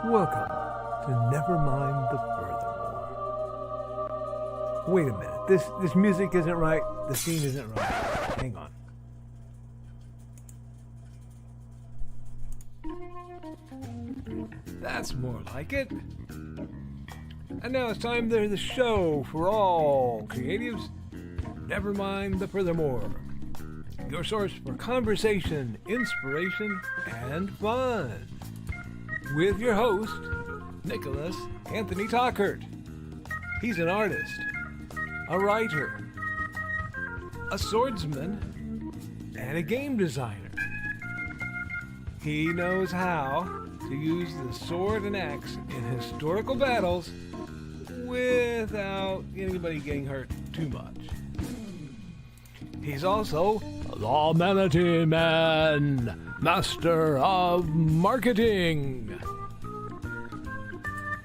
Welcome to Nevermind the Furthermore. Wait a minute, this music isn't right, the scene isn't right. Hang on. That's more like it. And now it's time for the show for all creatives. Nevermind the Furthermore. Your source for conversation, inspiration, and fun. With your host, Nicholas Anthony Tockert. He's an artist, a writer, a swordsman, and a game designer. He knows how to use the sword and axe in historical battles without anybody getting hurt too much. He's also the Manatee Man, master of marketing.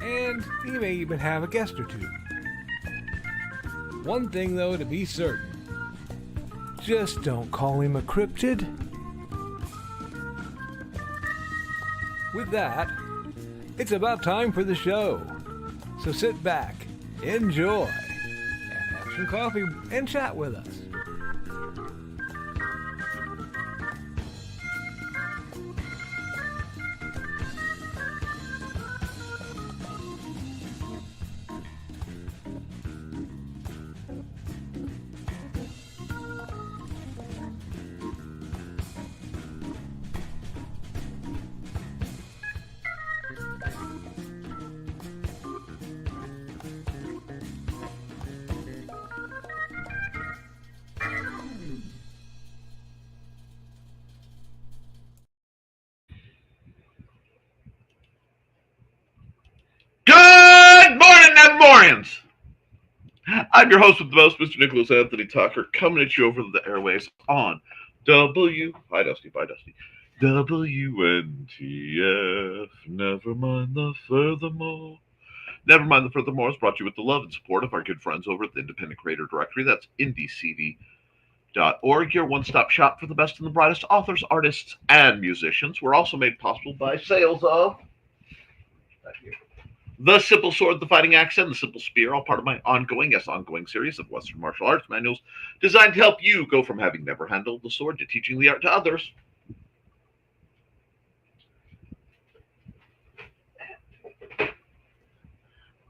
And he may even have a guest or two. One thing, though, to be certain. Just don't call him a cryptid. With that, it's about time for the show. So sit back, enjoy, and have some coffee and chat with us. Good morning, Nevermorians! I'm your host with the most, Mr. Nicholas Anthony Tucker, coming at you over the airways on Bye Dusty, WNTF, Nevermind the Furthermore. Nevermind the Furthermore is brought to you with the love and support of our good friends over at the Independent Creator Directory. That's indiecd.org, your one-stop shop for the best and the brightest authors, artists, and musicians. We're also made possible by sales of The Simple Sword, The Fighting Axe, and The Simple Spear, all part of my ongoing series of Western martial arts manuals designed to help you go from having never handled the sword to teaching the art to others.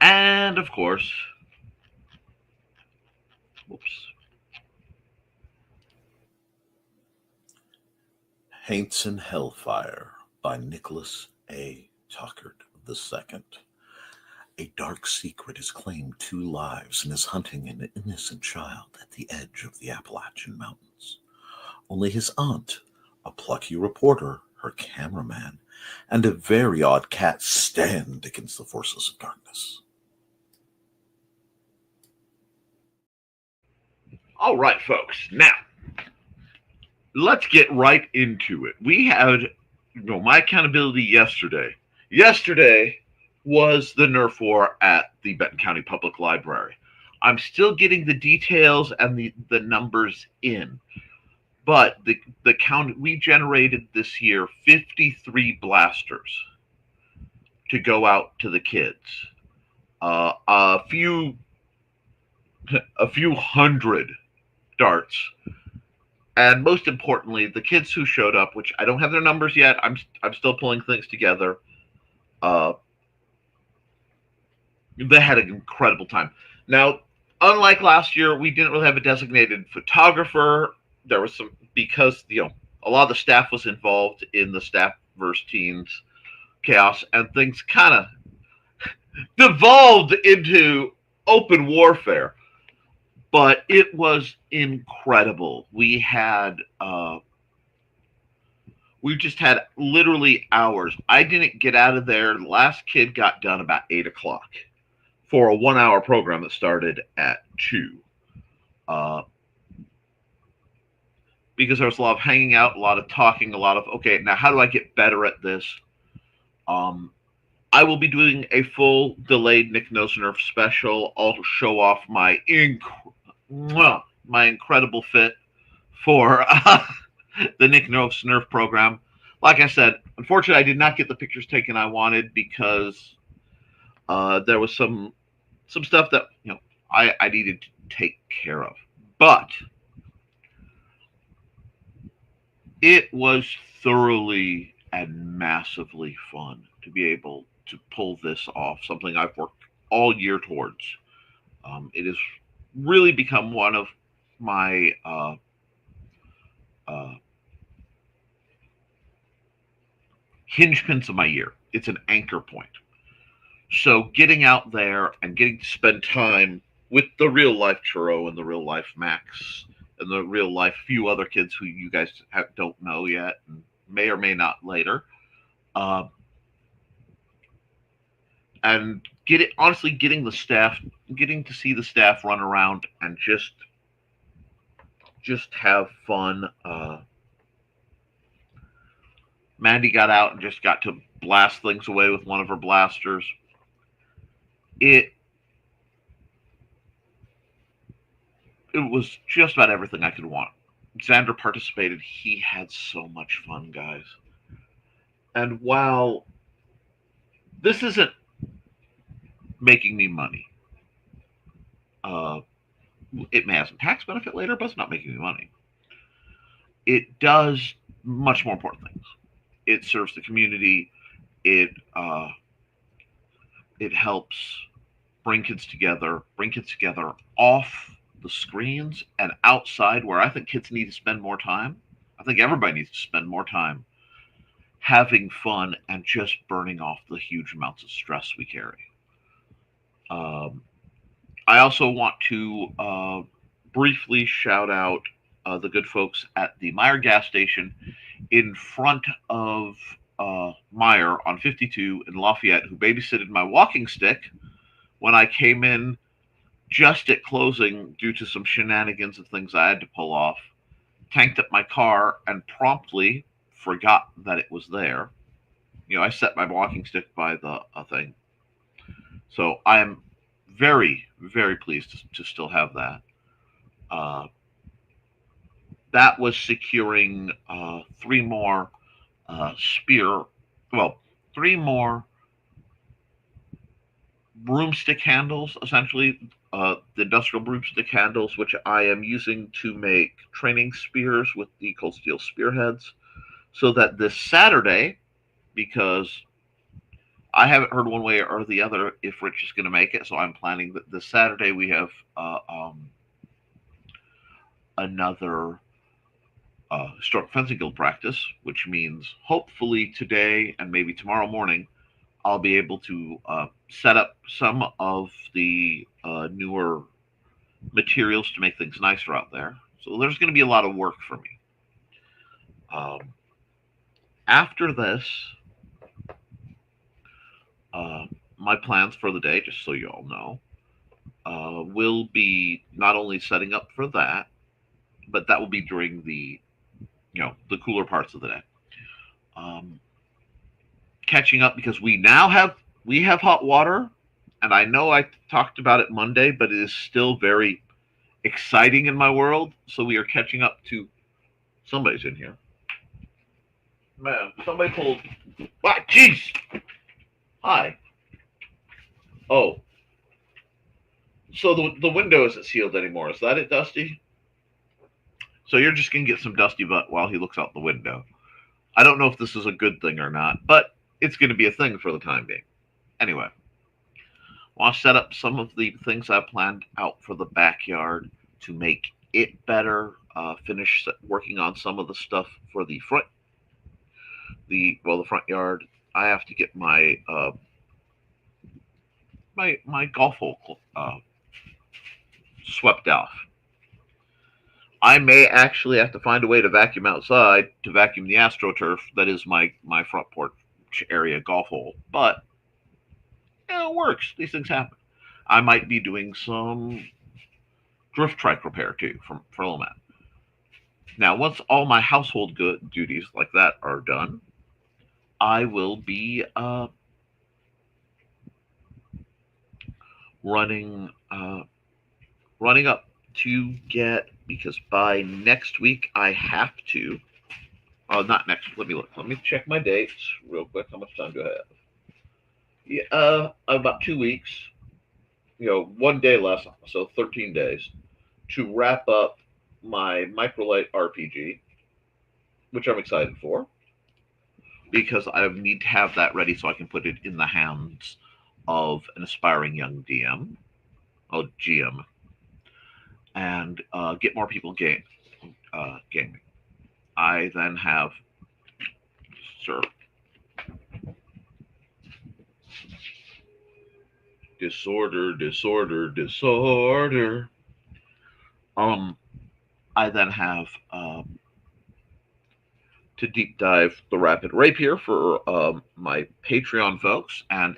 And, of course, Haints in Hellfire by Nicholas A. Tockert II. A dark secret has claimed 2 lives and is hunting an innocent child at the edge of the Appalachian Mountains. Only his aunt, a plucky reporter, her cameraman, and a very odd cat stand against the forces of darkness. All right, folks. Now, let's get right into it. We had, my accountability yesterday. Yesterday was the Nerf war at the Benton County Public Library. I'm still getting the details and the numbers in, but the count, we generated this year 53 blasters to go out to the kids. A few hundred darts, and most importantly, the kids who showed up, which I don't have their numbers yet. I'm still pulling things together. They had an incredible time. Now, unlike last year, we didn't really have a designated photographer. There was some, because a lot of the staff was involved in the staff versus teens chaos, and things kind of devolved into open warfare. But it was incredible. We just had literally hours. I didn't get out of there. The last kid got done about 8 o'clock for a 1-hour program that started at 2. Because there was a lot of hanging out, a lot of talking, a lot of, okay, now how do I get better at this? I will be doing a full delayed Nick Knows Nerf special. I'll show off my incredible fit for the Nick Knows Nerf program. like I said, unfortunately, I did not get the pictures taken I wanted because there was some stuff that I needed to take care of. But it was thoroughly and massively fun to be able to pull this off. Something I've worked all year towards. It has really become one of my uh, hinge pins of my year. It's an anchor point. So getting out there and getting to spend time with the real life Churro and the real life Max and the real life few other kids who you guys don't know yet and may or may not later, uh, and getting the staff, getting to see the staff run around and just have fun. Mandy got out and just got to blast things away with one of her blasters. It was just about everything I could want. Xander participated. He had so much fun, guys. And while this isn't making me money, it may have some tax benefit later, but it's not making me money. It does much more important things. It serves the community. It helps bring kids together off the screens and outside where I think kids need to spend more time. I think everybody needs to spend more time having fun and just burning off the huge amounts of stress we carry. I also want to briefly shout out the good folks at the Meyer gas station in front of Meyer on 52 in Lafayette, who babysitted my walking stick when I came in just at closing due to some shenanigans and things I had to pull off, tanked up my car, and promptly forgot that it was there. I set my walking stick by the thing. So I am very, very pleased to still have that. That was securing three more broomstick handles, essentially the industrial broomstick handles, which I am using to make training spears with the cold steel spearheads, so that this Saturday, because I haven't heard one way or the other if Rich is going to make it, so I'm planning that this Saturday we have another historic fencing guild practice, which means hopefully today and maybe tomorrow morning I'll be able to set up some of the newer materials to make things nicer out there. So there's going to be a lot of work for me. After this, my plans for the day, just so you all know, will be not only setting up for that, but that will be during the cooler parts of the day. Catching up because we have hot water, and I know I talked about it Monday, but it is still very exciting in my world. So we are catching up to. Somebody's in here. Man, somebody pulled. What? Jeez. Hi. Oh. So the window isn't sealed anymore. Is that it, Dusty? So you're just going to get some Dusty butt while he looks out the window. I don't know if this is a good thing or not, but it's going to be a thing for the time being. Anyway, I want to set up some of the things I planned out for the backyard to make it better. Finish working on some of the stuff for the front yard. I have to get my my golf hole swept off. I may actually have to find a way to vacuum outside to vacuum the AstroTurf that is my front porch area golf hole. But it works. These things happen. I might be doing some drift trike repair too from Furlomat. Now, once all my household duties like that are done, I will be running up to get, because by next week I have to Not next. Let me look. Let me check my dates real quick. How much time do I have? Yeah, about 2 weeks. One day less, so 13 days to wrap up my microlight RPG, which I'm excited for because I need to have that ready so I can put it in the hands of an aspiring young GM, and get more people gaming. I then have, sir, disorder, disorder, disorder. Um, I then have to deep dive the Rapid Rapier for my Patreon folks, and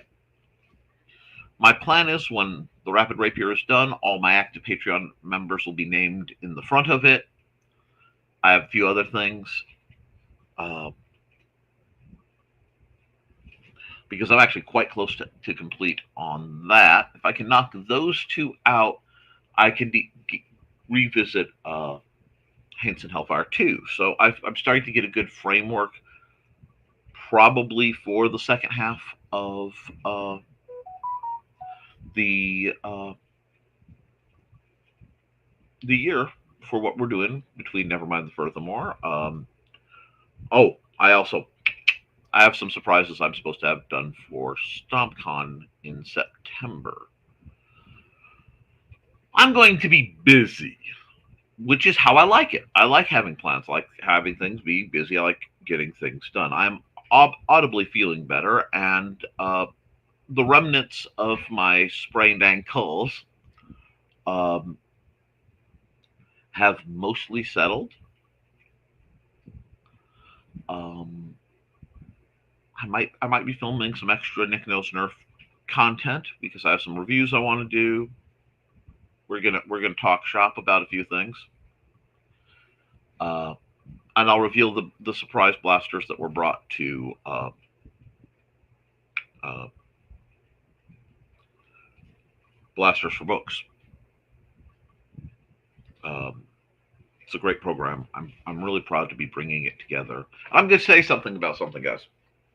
my plan is when the Rapid Rapier is done, all my active Patreon members will be named in the front of it. I have a few other things. Uh, because I'm actually quite close to complete on that. If I can knock those two out, I can revisit Hints and Hellfire 2. So I'm starting to get a good framework probably for the second half of the the year for what we're doing between Nevermind the Furthermore. Oh, I have some surprises I'm supposed to have done for StompCon in September. I'm going to be busy, which is how I like it. I like having plans, I like having things be busy. I like getting things done. I'm audibly feeling better, and the remnants of my sprained ankles um, have mostly settled. Um, I might be filming some extra Nick Knows Nerf content because I have some reviews I want to do. We're gonna talk shop about a few things, uh, and I'll reveal the surprise blasters that were brought to uh, Blasters for Books. Um, it's a great program. I'm really proud to be bringing it together. I'm going to say something about something, guys.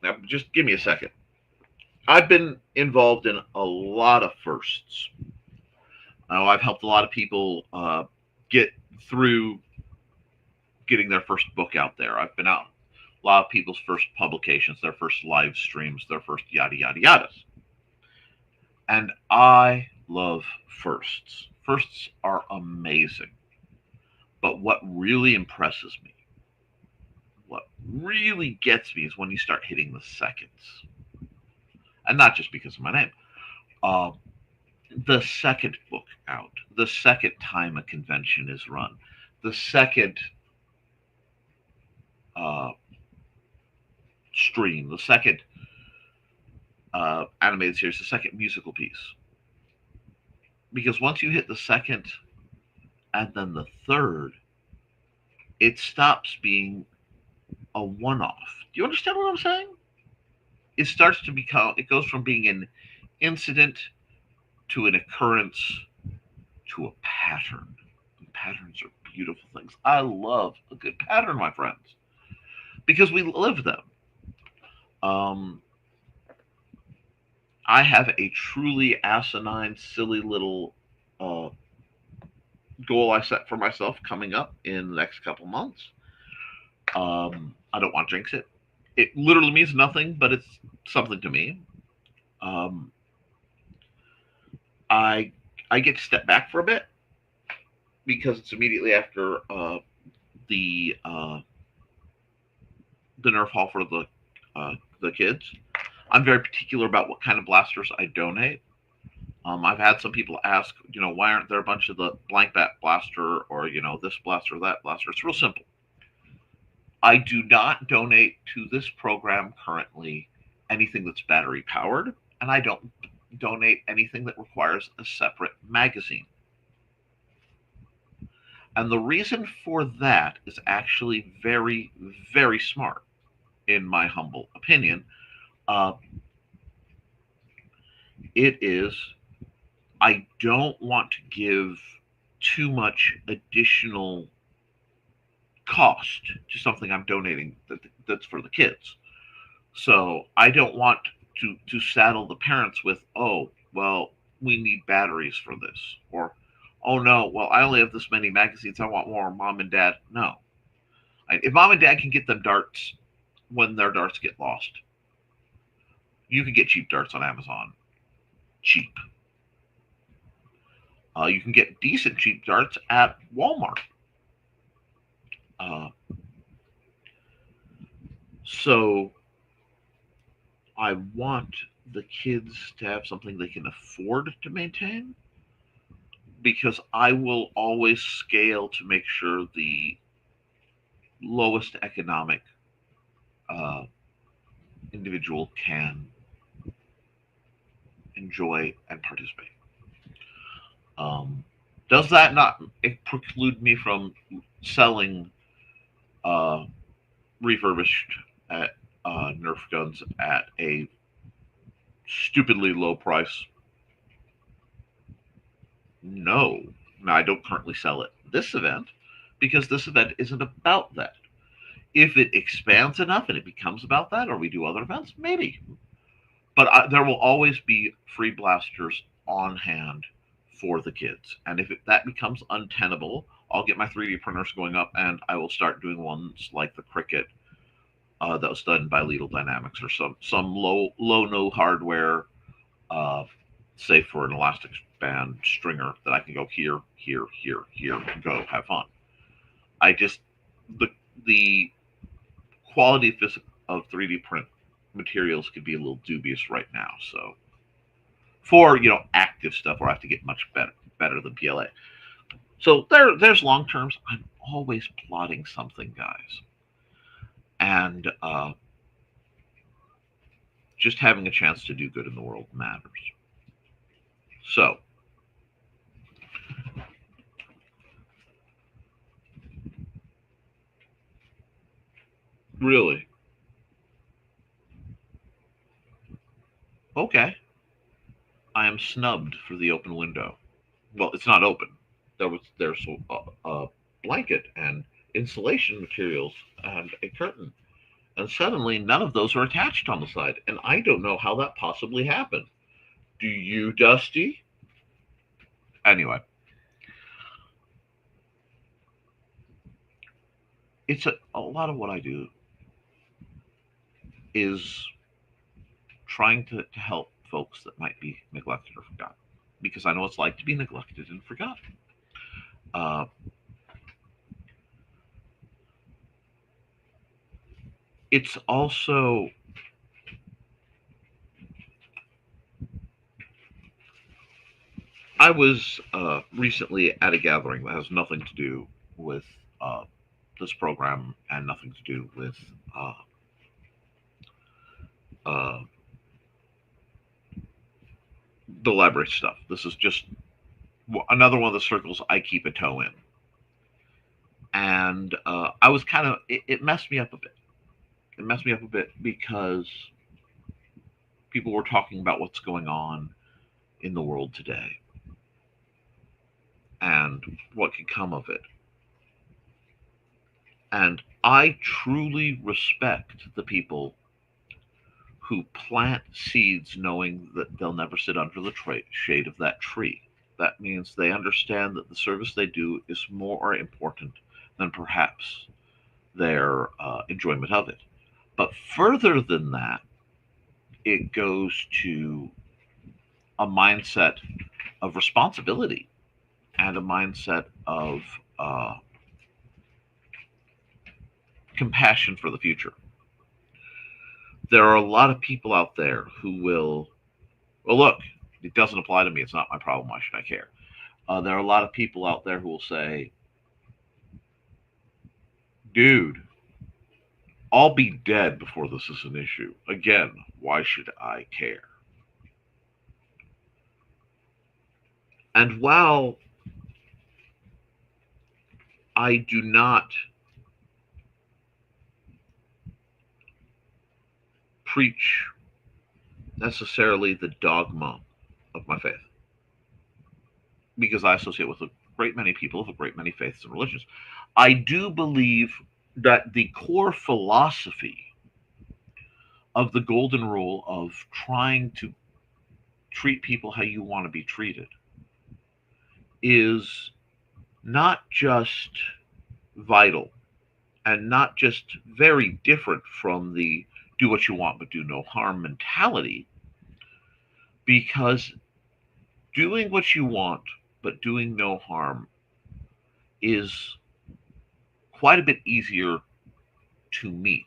Now, just give me a second. I've been involved in a lot of firsts. Now, I've helped a lot of people get through getting their first book out there. I've been out a lot of people's first publications, their first live streams, their first yada yada yadas. And I love firsts. Firsts are amazing. But what really impresses me, what really gets me is when you start hitting the seconds. And not just because of my name. Uh, the second book out, the second time a convention is run, the second uh, stream, the second animated series, the second musical piece. Because once you hit the second and then the third, it stops being a one off. Do you understand what I'm saying? It goes from being an incident to an occurrence to a pattern. And patterns are beautiful things. I love a good pattern, my friends, because we live them. Um, I have a truly asinine, silly little uh, goal I set for myself coming up in the next couple months. I don't want to jinx it. It literally means nothing, but it's something to me. Um, I I get to step back for a bit because it's immediately after the uh, the Nerf Hall for the kids. I'm very particular about what kind of blasters I donate. I've had some people ask, why aren't there a bunch of the blank bat blaster or this blaster or that blaster? It's real simple. I do not donate to this program currently anything that's battery powered, and I don't donate anything that requires a separate magazine. And the reason for that is actually very, very smart, in my humble opinion. Uh, it is, I don't want to give too much additional cost to something I'm donating that's for the kids. So I don't want to saddle the parents with, oh, well, we need batteries for this, or oh no, well, I only have this many magazines, I want more. Mom and dad, no. If mom and dad can get them darts when their darts get lost, you can get cheap darts on Amazon. Cheap. You can get decent cheap darts at Walmart. So I want the kids to have something they can afford to maintain, because I will always scale to make sure the lowest economic uh, individual can enjoy and participate. Does that not preclude me from selling uh, refurbished at Nerf guns at a stupidly low price? No. Now, I don't currently sell at this event because this event isn't about that. If it expands enough and it becomes about that, or we do other events, maybe. But there will always be free blasters on hand for the kids. And if that becomes untenable, I'll get my 3D printers going up and I will start doing ones like the Cricket that was done by Lidl Dynamics, or some low no hardware, say for an elastic band stringer that I can go here, here, here, here, go have fun. I just the quality of 3D print materials could be a little dubious right now. So for active stuff where I have to get much better than PLA. So there's long terms. I'm always plotting something, guys. And just having a chance to do good in the world matters. So really, okay, I am snubbed for the open window. Well, it's not open. There's a blanket and insulation materials and a curtain, and suddenly none of those are attached on the side, and I don't know how that possibly happened. Do you, Dusty? Anyway, it's a lot of what I do is trying to help folks that might be neglected or forgotten, because I know it's like to be neglected and forgotten. It's also I was recently at a gathering that has nothing to do with this program and nothing to do with uh, the library stuff. This is just another one of the circles I keep a toe in. And I was it messed me up a bit. It messed me up a bit because people were talking about what's going on in the world today and what could come of it. And I truly respect the people who plant seeds knowing that they'll never sit under the shade of that tree. That means they understand that the service they do is more important than perhaps their enjoyment of it. But further than that, it goes to a mindset of responsibility and a mindset of compassion for the future. There are a lot of people out there who will, well, look, it doesn't apply to me. It's not my problem. Why should I care? There are a lot of people out there who will say, dude, I'll be dead before this is an issue. Again, why should I care? And while I do not preach necessarily the dogma of my faith, because I associate with a great many people of a great many faiths and religions, I do believe that the core philosophy of the golden rule of trying to treat people how you want to be treated is not just vital and not just very different from the do what you want but do no harm mentality, because doing what you want but doing no harm is quite a bit easier to meet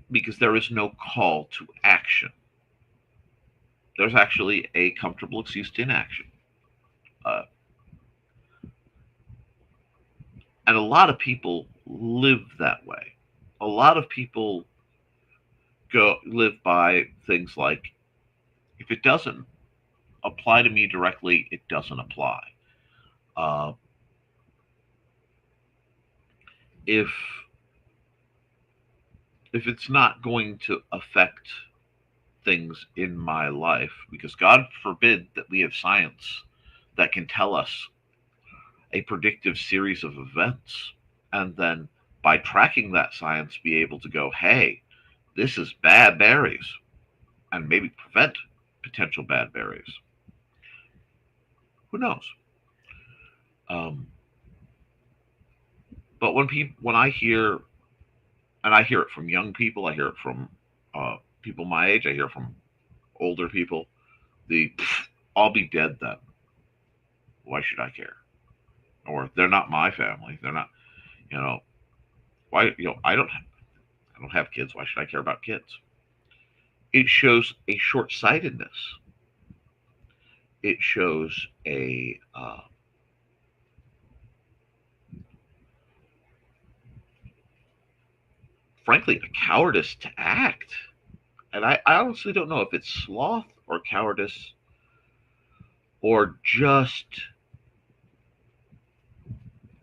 because there is no call to action. There's actually a comfortable excuse to inaction. Uh, and a lot of people live that way. A lot of people live by things like, if it doesn't apply to me directly, it doesn't apply. Uh, if if it's not going to affect things in my life, because God forbid that we have science that can tell us a predictive series of events, and then by tracking that science be able to go, hey, this is bad berries, and maybe prevent potential bad berries. Who knows? Um, but when I hear, and I hear it from young people, I hear it from people my age, I hear it from older people, the I'll be dead then. Why should I care? Or they're not my family. They're not, you know, why, I don't have kids. Why should I care about kids? It shows a short-sightedness. It shows a frankly a cowardice to act. And I honestly don't know if it's sloth or cowardice or just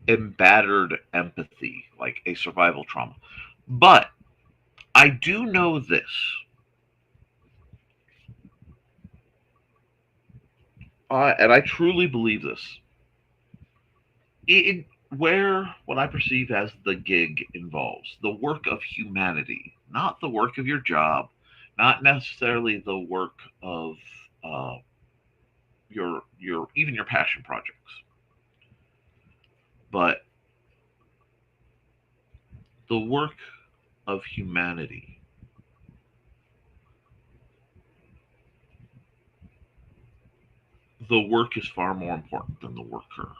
embittered empathy, like a survival trauma. But I do know this. And I truly believe this. Where what I perceive as the gig involves the work of humanity, not the work of your job, not necessarily the work of uh, your even your passion projects, but the work of humanity. The work is far more important than the worker.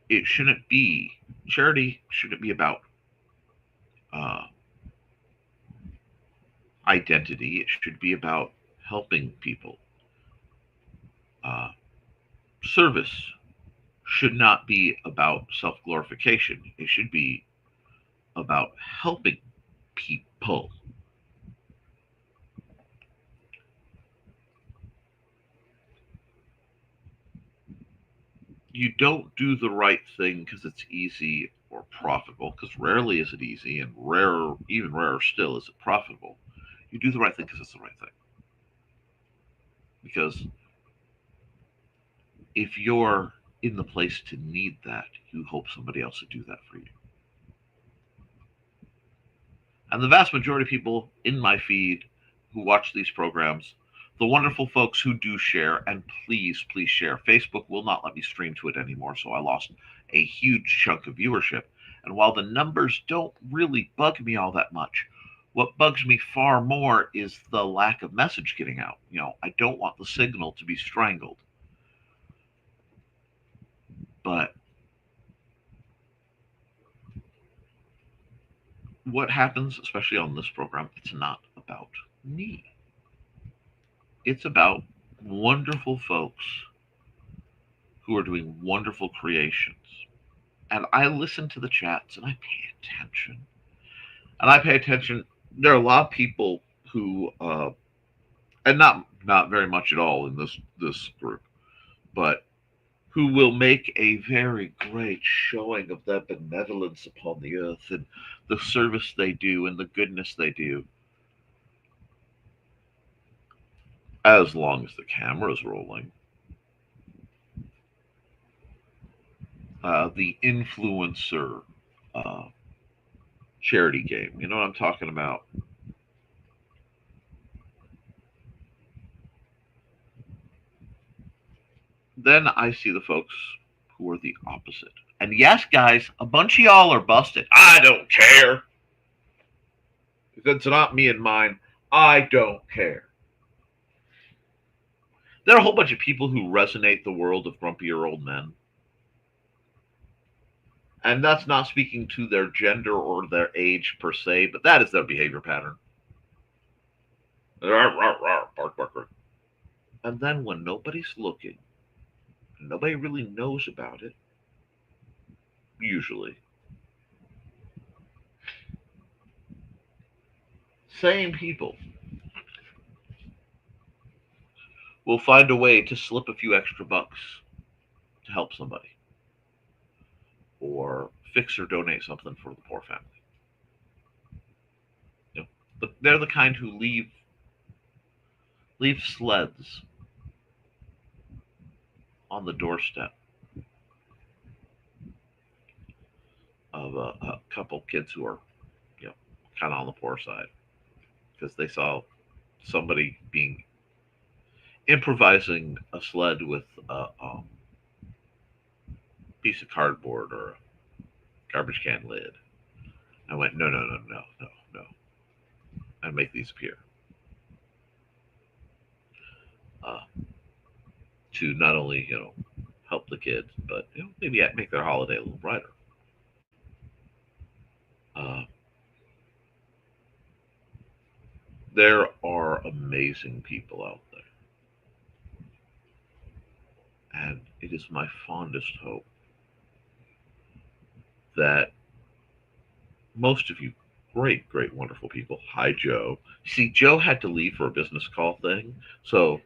It shouldn't be charity. Shouldn't be about uh, identity. It should be about helping people. Uh, Service should not be about self glorification. It should be about helping people. You don't do the right thing because it's easy or profitable, because rarely is it easy, and rarer, even rarer still, is it profitable. You do the right thing because it's the right thing. Because if you're in the place to need that, you hope somebody else would do that for you. And the vast majority of people in my feed who watch these programs, the wonderful folks who do share, and please, please share. Facebook will not let me stream to it anymore, so I lost a huge chunk of viewership. And while the numbers don't really bug me all that much, what bugs me far more is the lack of message getting out. I don't want the signal to be strangled. But what happens, especially on this program, it's not about me. It's about wonderful folks who are doing wonderful creations. And I listen to the chats and I pay attention. And I pay attention. There are a lot of people who, and not very much at all in this group, but who will make a very great showing of their benevolence upon the earth and the service they do and the goodness they do, as long as the camera's rolling. the influencer uh, charity game. You know what I'm talking about? Then I see the folks who are the opposite. And yes, guys, a bunch of y'all are busted. I don't care. If it's not me and mine, I don't care. There are a whole bunch of people who resonate the world of grumpier old men. And that's not speaking to their gender or their age per se, but that is their behavior pattern. Bark, bark, bark. And then when nobody's looking, nobody really knows about it, usually, same people will find a way to slip a few extra bucks to help somebody or fix or donate something for the poor family. You know, but they're the kind who leave sleds on the doorstep of a couple kids who are, you know, kind of on the poor side because they saw somebody improvising a sled with a piece of cardboard or a garbage can lid. I went, no, and make these appear. To not only, you know, help the kids, but, you know, maybe make their holiday a little brighter. There are amazing people out there. And it is my fondest hope that most of you great, wonderful people. Hi, Joe. See, Joe had to leave for a business call thing, so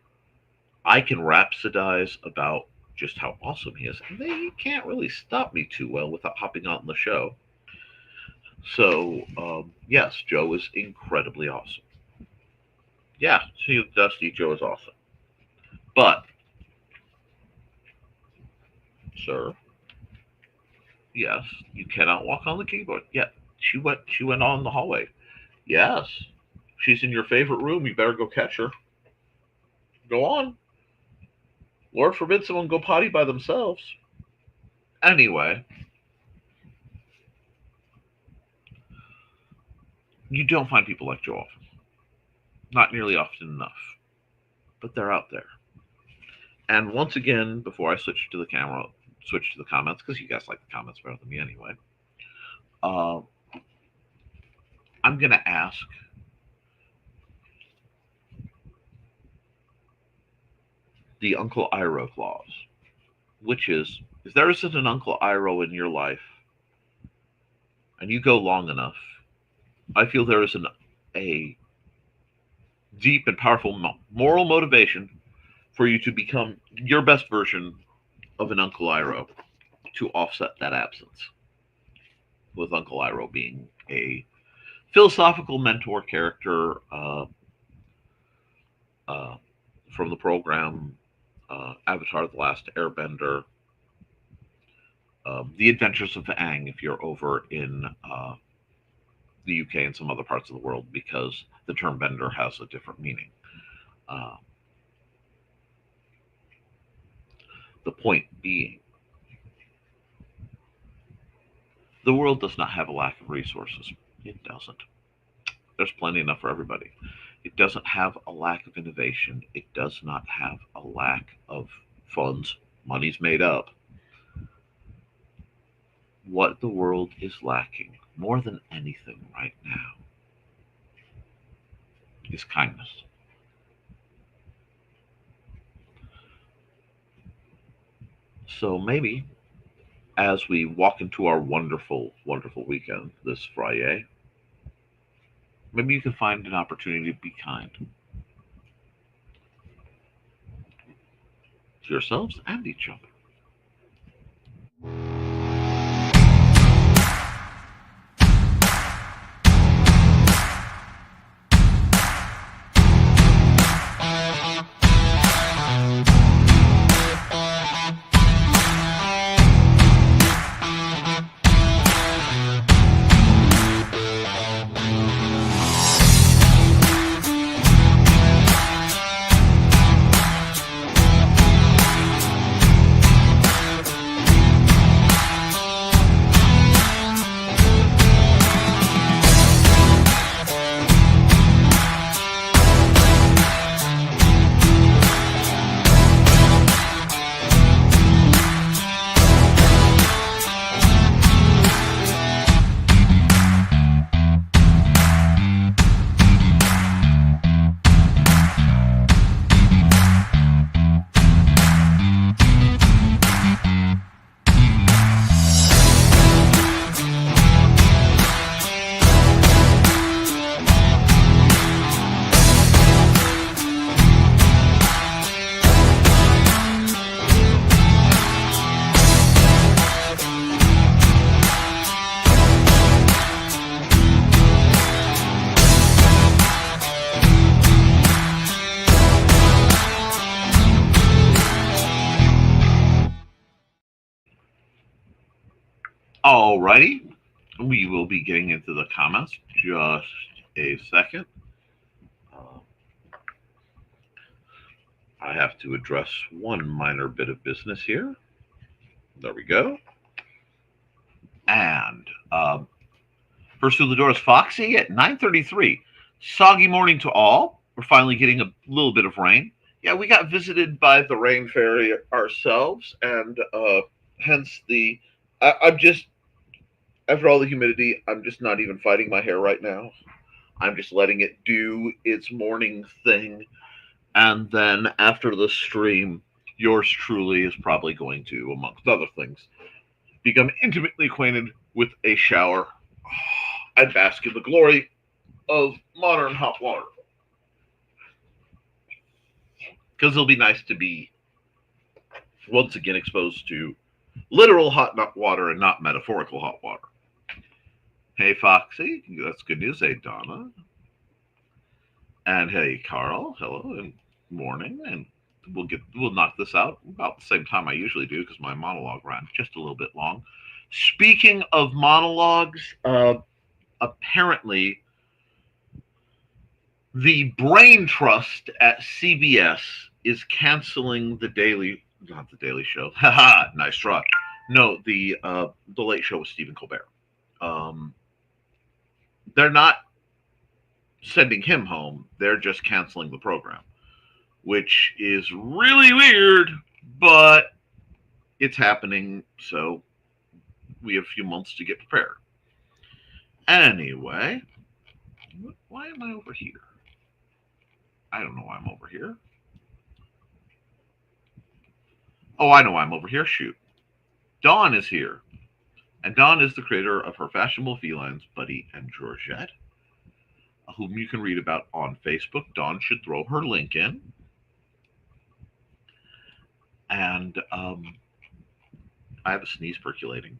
I can rhapsodize about just how awesome he is. And they can't really stop me too well without hopping on the show. So, yes, Joe is incredibly awesome. Yeah, see, Dusty, Joe is awesome. But, sir, yes, you cannot walk on the keyboard. Yeah, she went on the hallway. Yes, she's in your favorite room. You better go catch her. Go on. Lord forbid someone go potty by themselves. Anyway, you don't find people like Joe often. Not nearly often enough. But they're out there. And once again, before I switch to the comments, because you guys like the comments better than me anyway, I'm going to ask the Uncle Iroh clause, which is, if there isn't an Uncle Iroh in your life, and you go long enough, I feel there is a deep and powerful moral motivation for you to become your best version of an Uncle Iroh to offset that absence. With Uncle Iroh being a philosophical mentor character from the program Avatar: The Last Airbender, The Adventures of Aang, if you're over in the UK and some other parts of the world, because the term bender has a different meaning. The point being, the world does not have a lack of resources. It doesn't. There's plenty enough for everybody. It doesn't have a lack of innovation. It does not have a lack of funds. Money's made up. What the world is lacking more than anything right now is kindness. So maybe as we walk into our wonderful, wonderful weekend this Friday, maybe you can find an opportunity to be kind to yourselves and each other. Alrighty. We will be getting into the comments just a second. Uh, I have to address one minor bit of business here. There we go. And first through the door is Foxy at 9:33. Soggy morning to all. We're finally getting a little bit of rain. Yeah, we got visited by the rain fairy ourselves, and hence the. I'm just, after all the humidity, I'm just not even fighting my hair right now. I'm just letting it do its morning thing. And then after the stream, yours truly is probably going to, amongst other things, become intimately acquainted with a shower. I bask in the glory of modern hot water. Because it'll be nice to be once again exposed to literal hot water and not metaphorical hot water. Hey, Foxy, that's good news. Hey, Donna. And hey, Carl, hello and morning. And we'll knock this out about the same time I usually do because my monologue ran just a little bit long. Speaking of monologues, apparently the brain trust at CBS is canceling not the Daily Show. Haha, nice try. No, the Late Show with Stephen Colbert. They're not sending him home. They're just canceling the program, which is really weird, but it's happening. So we have a few months to get prepared. Anyway, why am I over here? I don't know why I'm over here. Oh, I know why I'm over here. Shoot. Dawn is here. And Dawn is the creator of Her Fashionable Felines, Buddy and Georgette, whom you can read about on Facebook. Dawn should throw her link in. And I have a sneeze percolating.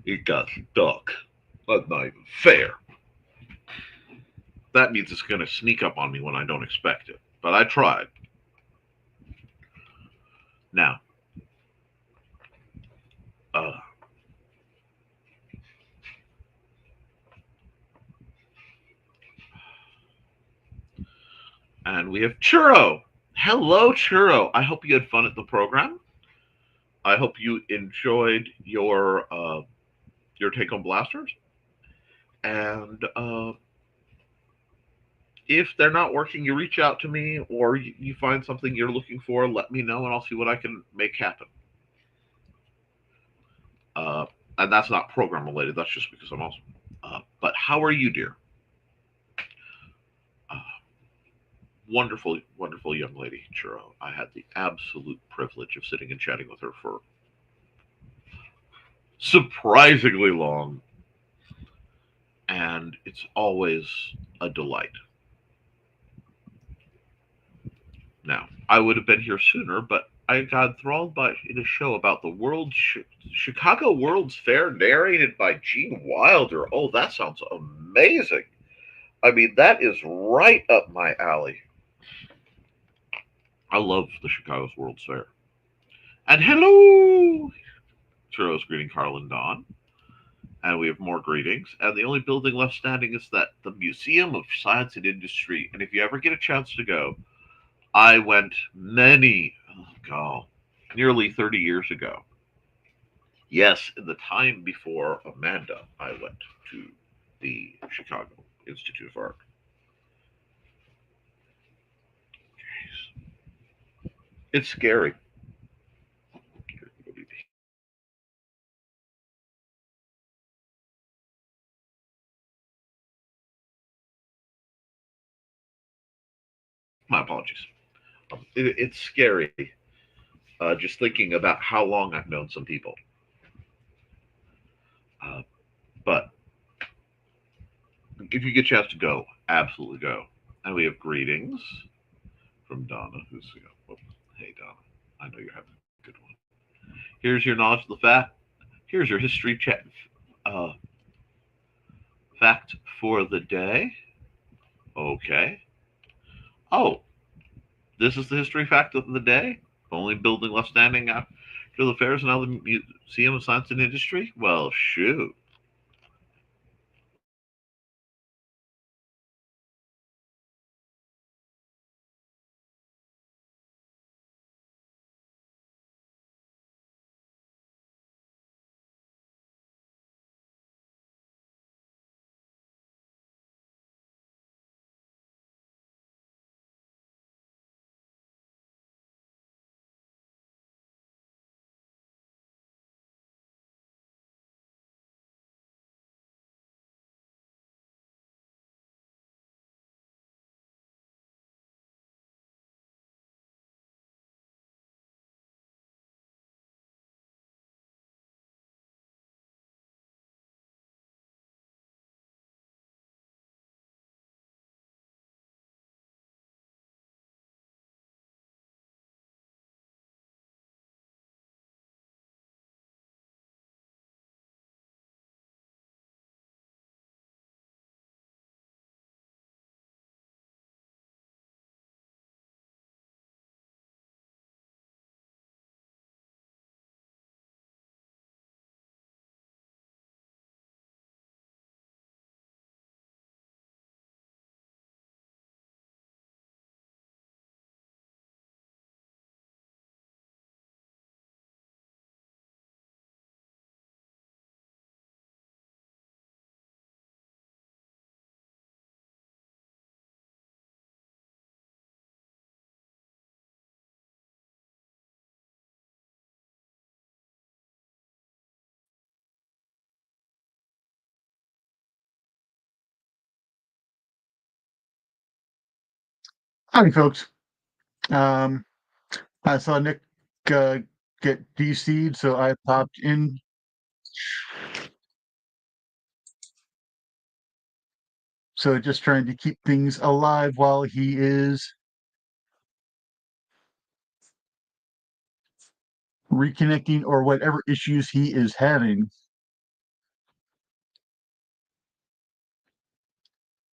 It got stuck. That's not even fair. That means it's going to sneak up on me when I don't expect it. But I tried. Now, and we have Churro. Hello, Churro. I hope you had fun at the program. I hope you enjoyed your take-home blasters. And if they're not working, you reach out to me, or you find something you're looking for, let me know, and I'll see what I can make happen. And that's not program related. That's just because I'm awesome. But how are you, dear? Wonderful, wonderful young lady, Churro. I had the absolute privilege of sitting and chatting with her for surprisingly long. And it's always a delight. Now, I would have been here sooner, but I got enthralled by in a show about the Chicago World's Fair, narrated by Gene Wilder. Oh, that sounds amazing. I mean, that is right up my alley. I love the Chicago's World's Fair. And hello! Churro's greeting Carl and Dawn. And we have more greetings. And the only building left standing is the Museum of Science and Industry. And if you ever get a chance to go, I went nearly 30 years ago. Yes, in the time before Amanda, I went to the Chicago Institute of Art. It's scary. My apologies. It's scary just thinking about how long I've known some people. But if you get a chance to go, absolutely go. And we have greetings from Donna, who's, hey, Donna, I know you're having a good one. Here's your knowledge of the fact. Here's your history fact for the day. Okay. Oh, this is the history fact of the day. Only building left standing after the fairs and now the Museum of Science and Industry. Well, shoot. Howdy, folks. Um, I saw Nick get DC'd, so I popped in. So just trying to keep things alive while he is reconnecting or whatever issues he is having.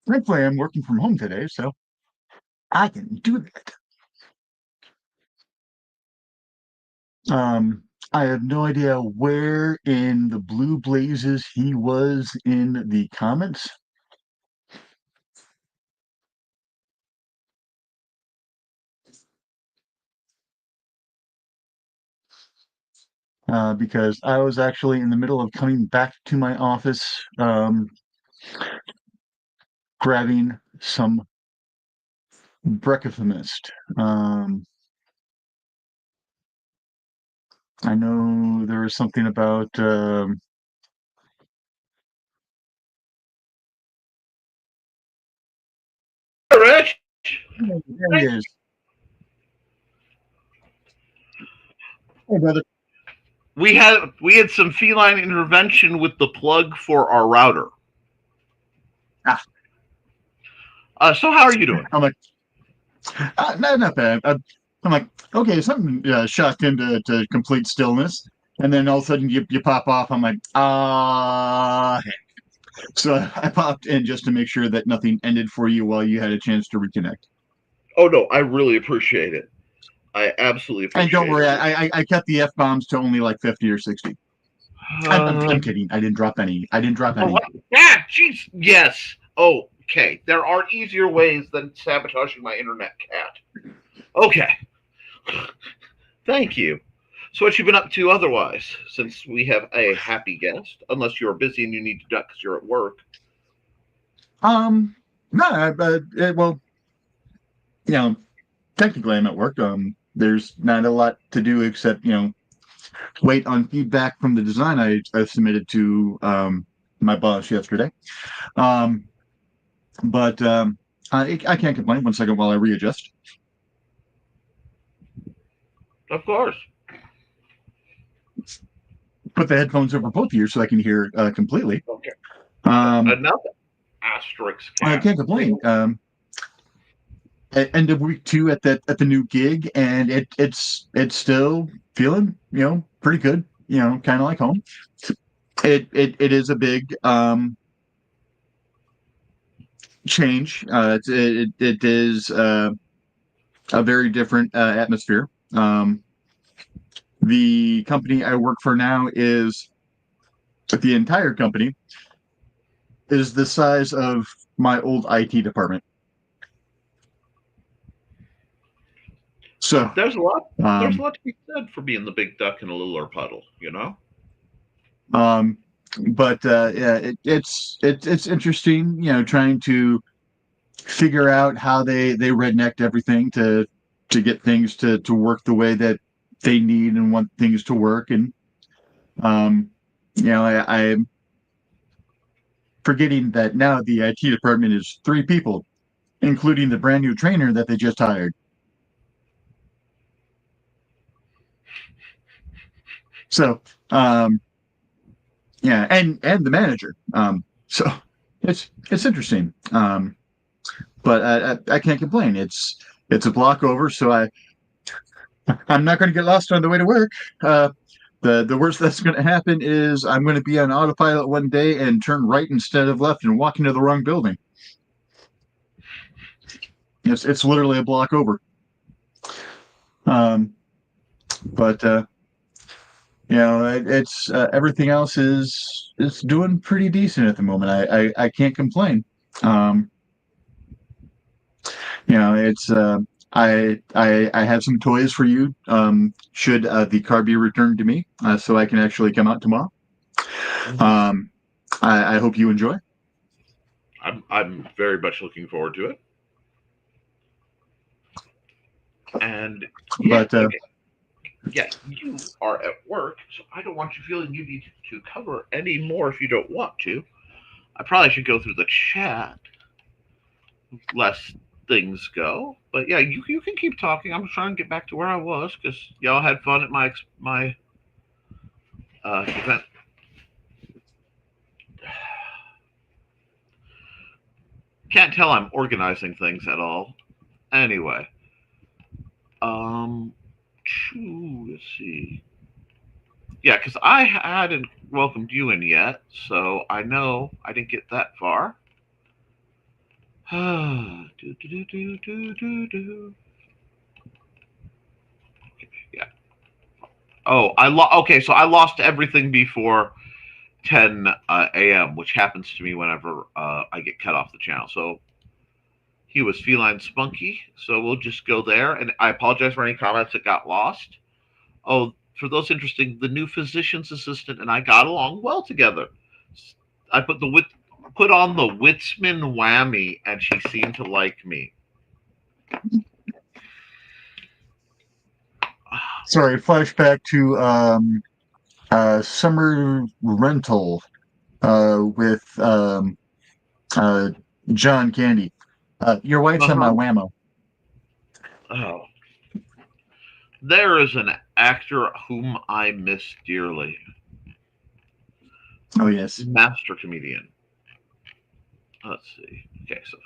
Thankfully, I'm working from home today, so I can do that. I have no idea where in the blue blazes he was in the comments. Because I was actually in the middle of coming back to my office, grabbing some breakfast. I know there was something about Rich, there he is. Hey, brother. we had some feline intervention with the plug for our router. So how are you doing? I'm like, not bad. I'm like, okay, something shocked into complete stillness, and then all of a sudden you pop off. I'm like, heck. So I popped in just to make sure that nothing ended for you while you had a chance to reconnect. Oh no, I really appreciate it. I absolutely appreciate it. And don't worry, I kept the F-bombs to only like 50 or 60. I'm kidding. I didn't drop any. Yeah, jeez. Yes. Oh, okay. There are easier ways than sabotaging my internet cat. Okay. Thank you. So what you been up to otherwise, since we have a happy guest, unless you're busy and you need to duck because you're at work. No, well, technically I'm at work. There's not a lot to do except, wait on feedback from the design I submitted to my boss yesterday. But I can't complain. 1 second while I readjust. Of course. Put the headphones over both ears so I can hear completely. Okay. Another asterisk. I can't complain. At end of week 2 at the new gig, and it's still feeling pretty good. Kind of like home. It is a big change. It is a very different atmosphere. The company I work for now is the entire company is the size of my old IT department. So, There's a lot. There's a um, lot to be said for being the big duck in a littler puddle. um, but yeah, it's interesting, trying to figure out how they rednecked everything to get things to work the way that they need and want things to work. And um, I'm forgetting that now the IT department is 3 people, including the brand new trainer that they just hired. So, um, yeah, and the manager. So it's interesting. But I can't complain. It's a block over, so I'm not going to get lost on the way to work. The worst that's going to happen is I'm going to be on autopilot one day and turn right instead of left and walk into the wrong building. It's literally a block over. Um, but it's everything else is doing pretty decent at the moment. I can't complain. Um, it's I have some toys for you. Should the car be returned to me, so I can actually come out tomorrow. Um, I hope you enjoy. I'm very much looking forward to it. And yeah, But again, yeah, you are at work, so I don't want you feeling you need to cover any more if you don't want to. I probably should go through the chat, less things go. But yeah, you can keep talking. I'm trying to get back to where I was because y'all had fun at my event. Can't tell I'm organizing things at all. Anyway, um, let's see. Yeah, because I hadn't welcomed you in yet, so I know I didn't get that far. do, do, do, do, do, do, do. Yeah. Oh, okay, so I lost everything before 10 a.m., which happens to me whenever I get cut off the channel. So he was feline spunky, so we'll just go there. And I apologize for any comments that got lost. Oh, for those interesting, the new physician's assistant and I got along well together. I put on the Witzman whammy, and she seemed to like me. sorry, flashback to summer rental with John Candy. Your wife's on my Uh-huh. whammo. Oh, there is an actor whom I miss dearly. Oh yes. Master comedian. Let's see. Okay, so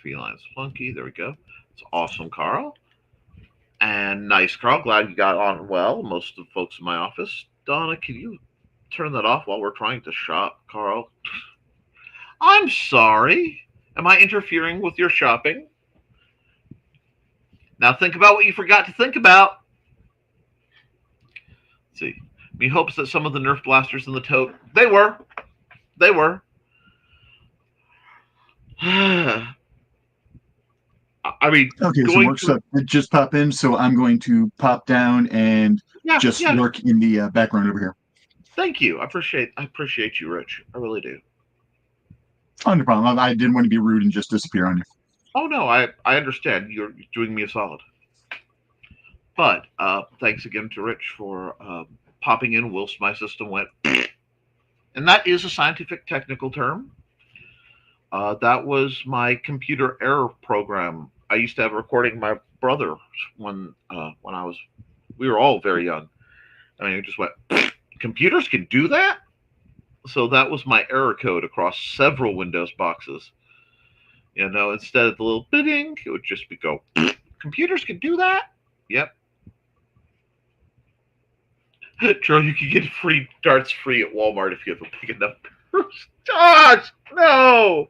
feline spunky. There we go. It's awesome, Carl. And nice, Carl. Glad you got on well. Most of the folks in my office. Donna, can you turn that off while we're trying to shop, Carl? I'm sorry. Am I interfering with your shopping? Now think about what you forgot to think about. Let's see. Me hopes that some of the Nerf blasters in the tote. They were. They were. I mean, Okay, some going work through. stuff did just pop in, so I'm going to pop down and Yeah, just yeah. lurk in the background over here. Thank you. I appreciate you, Rich. I really do. Oh, no problem. I didn't want to be rude and just disappear on you. Oh no, I understand. You're doing me a solid. But thanks again to Rich for popping in whilst my system went. And that is a scientific technical term. That was my computer error program. I used to have a recording my brother when I was we were all very young. I mean, it just went. Computers can do that. So that was my error code across several Windows boxes. Instead of the little bidding, it would just be go. Computers can do that. Yep. Joe, you can get free darts free at Walmart if you have a big enough purse. Gosh, no.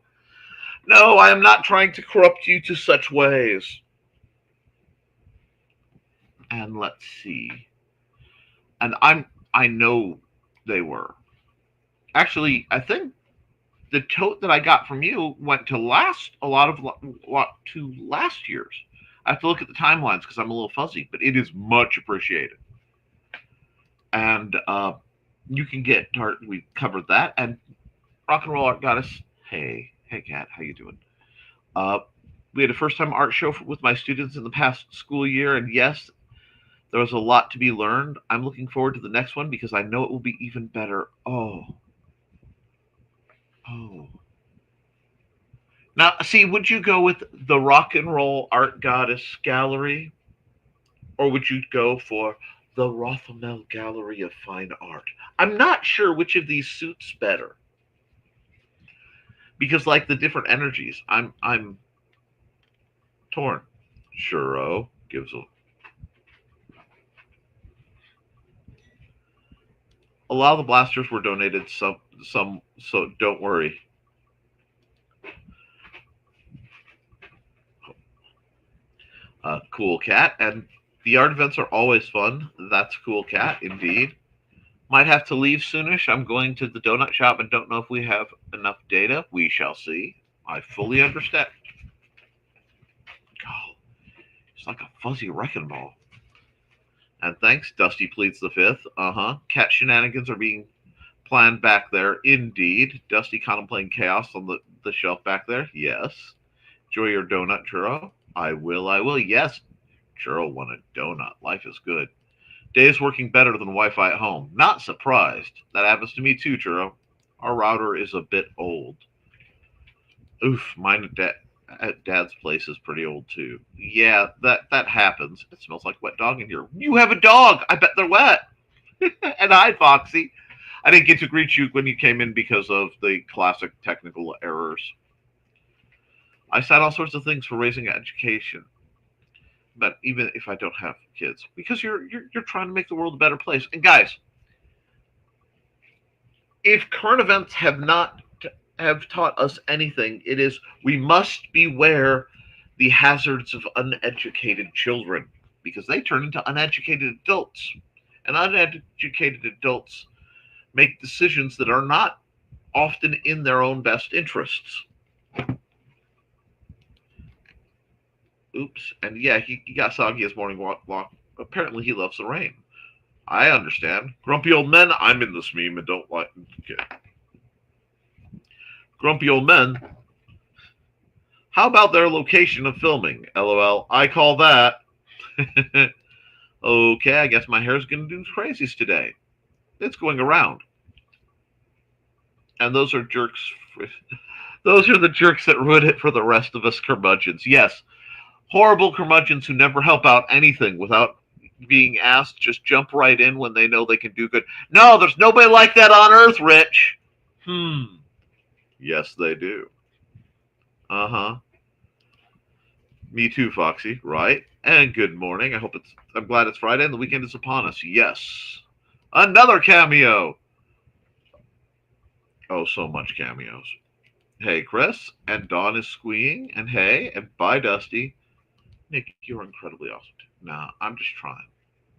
No, I am not trying to corrupt you to such ways. And let's see. And I know they were. Actually, I think the tote that I got from you went to last year's. I have to look at the timelines because I'm a little fuzzy, but it is much appreciated. And you can get Tart. We covered that. And Rock and Roll Art Goddess. Hey, Kat, how you doing? Uh, we had a first time art show with my students in the past school year, and yes, there was a lot to be learned. I'm looking forward to the next one because I know it will be even better. Oh. Now, see, would you go with the Rock and Roll Art Goddess Gallery, or would you go for the Rothamel Gallery of Fine Art? I'm not sure which of these suits better because, like the different energies, I'm torn. Churro gives a lot of the blasters were donated. Some, so don't worry. Cool Cat, and the art events are always fun. That's Cool Cat, indeed. Might have to leave soonish. I'm going to the donut shop and don't know if we have enough data. We shall see. I fully understand. God, it's like a fuzzy wrecking ball. And thanks, Dusty Pleats the Fifth. Cat shenanigans are being planned back there. Indeed. Dusty contemplating chaos on the shelf back there. Yes. Enjoy your donut, Churro. I will. Yes. Churro want a donut. Life is good. Day is working better than Wi-Fi at home. Not surprised. That happens to me too, Churro. Our router is a bit old. Oof, mine at Dad's place is pretty old too. Yeah, that happens. It smells like wet dog in here. You have a dog. I bet they're wet. And hi, Foxy. I didn't get to greet you when you came in because of the classic technical errors. I said all sorts of things for raising education, but even if I don't have kids, because you're trying to make the world a better place. And guys, if current events have taught us anything, it is we must beware the hazards of uneducated children because they turn into uneducated adults, and uneducated adults make decisions that are not often in their own best interests. Oops. And yeah, he got soggy his morning walk. Apparently, he loves the rain. I understand. Grumpy old men, I'm in this meme and don't like. Okay. Grumpy old men. How about their location of filming? LOL. I call that. Okay, I guess my hair's going to do crazies today. It's going around. And those are jerks. Those are the jerks that ruin it for the rest of us curmudgeons. Yes. Horrible curmudgeons who never help out anything without being asked, just jump right in when they know they can do good. No, there's nobody like that on Earth, Rich. Yes, they do. Me too, Foxy. Right. And good morning. I'm glad it's Friday and the weekend is upon us. Yes. Another cameo. Oh, so much cameos. Hey, Chris. And Dawn is squeeing. And hey, and bye, Dusty. Nick, you're incredibly awesome. Nah, I'm just trying.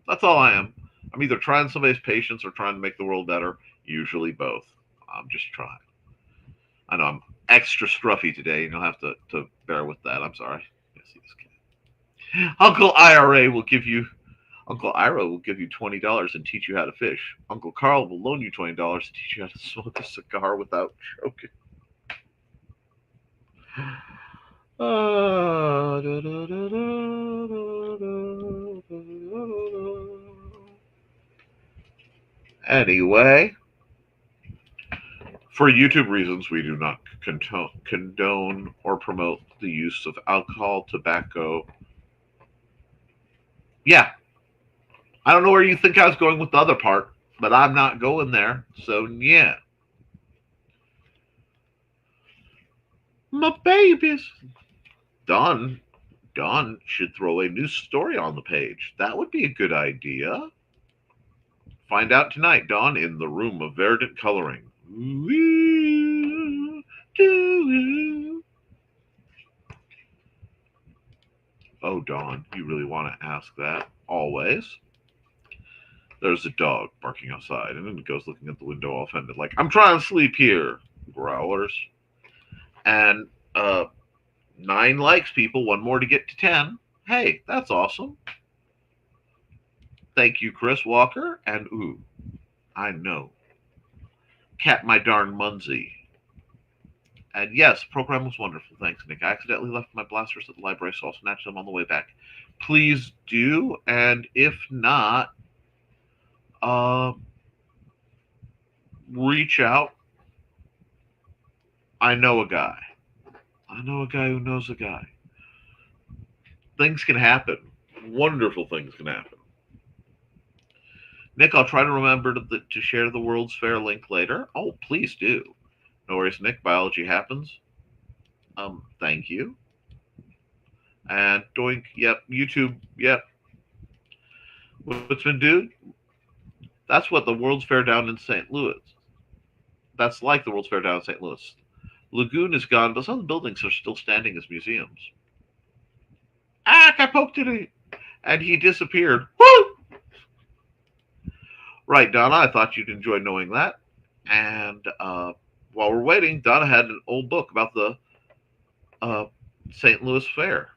That's all I am. I'm either trying somebody's patience or trying to make the world better. Usually both. I'm just trying. I know I'm extra scruffy today, and you'll have to bear with that. I'm sorry. Uncle Ira will give you $20 and teach you how to fish. Uncle Carl will loan you $20 to teach you how to smoke a cigar without choking. Anyway, for YouTube reasons, we do not condone or promote the use of alcohol, tobacco. Yeah, I don't know where you think I was going with the other part, but I'm not going there. So, yeah. My babies. Dawn should throw a new story on the page. That would be a good idea. Find out tonight, Dawn, in the room of verdant coloring. Dawn, you really want to ask that? Always. There's a dog barking outside, and then it goes looking at the window all offended, like, I'm trying to sleep here. Growlers. And 9 likes, people, 1 more to get to 10. Hey, that's awesome. Thank you, Chris Walker. And ooh, I know. Cat my darn Munsey. And yes, program was wonderful. Thanks, Nick. I accidentally left my blasters at the library, so I'll snatch them on the way back. Please do, and if not, reach out. I know a guy. I know a guy who knows a guy. Things can happen. Wonderful things can happen. Nick, I'll try to remember to share the World's Fair link later. Oh, please do. No worries, Nick. Biology happens. Thank you. And Doink, yep. YouTube, yep. What's been dude? That's what the World's Fair down in St. Louis. That's like the World's Fair down in St. Louis. Lagoon is gone, but some of the buildings are still standing as museums. Ah, I poked it, and he disappeared. Woo! Right, Donna, I thought you'd enjoy knowing that. And while we're waiting, Donna had an old book about the St. Louis Fair.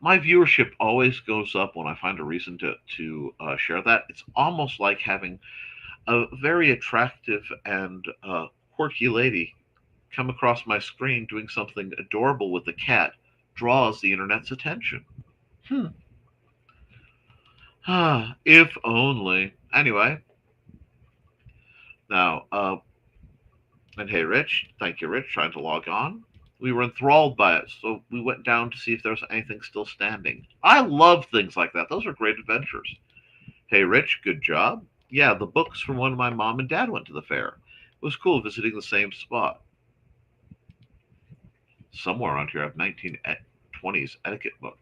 My viewership always goes up when I find a reason to share that. It's almost like having a very attractive and quirky lady come across my screen doing something adorable with a cat draws the internet's attention. If only. Anyway. Now, and hey, Rich. Thank you, Rich, trying to log on. We were enthralled by it, so we went down to see if there was anything still standing. I love things like that. Those are great adventures. Hey, Rich, good job. Yeah, the books from when my mom and dad went to the fair. It was cool visiting the same spot. Somewhere around here, I have 1920s etiquette book.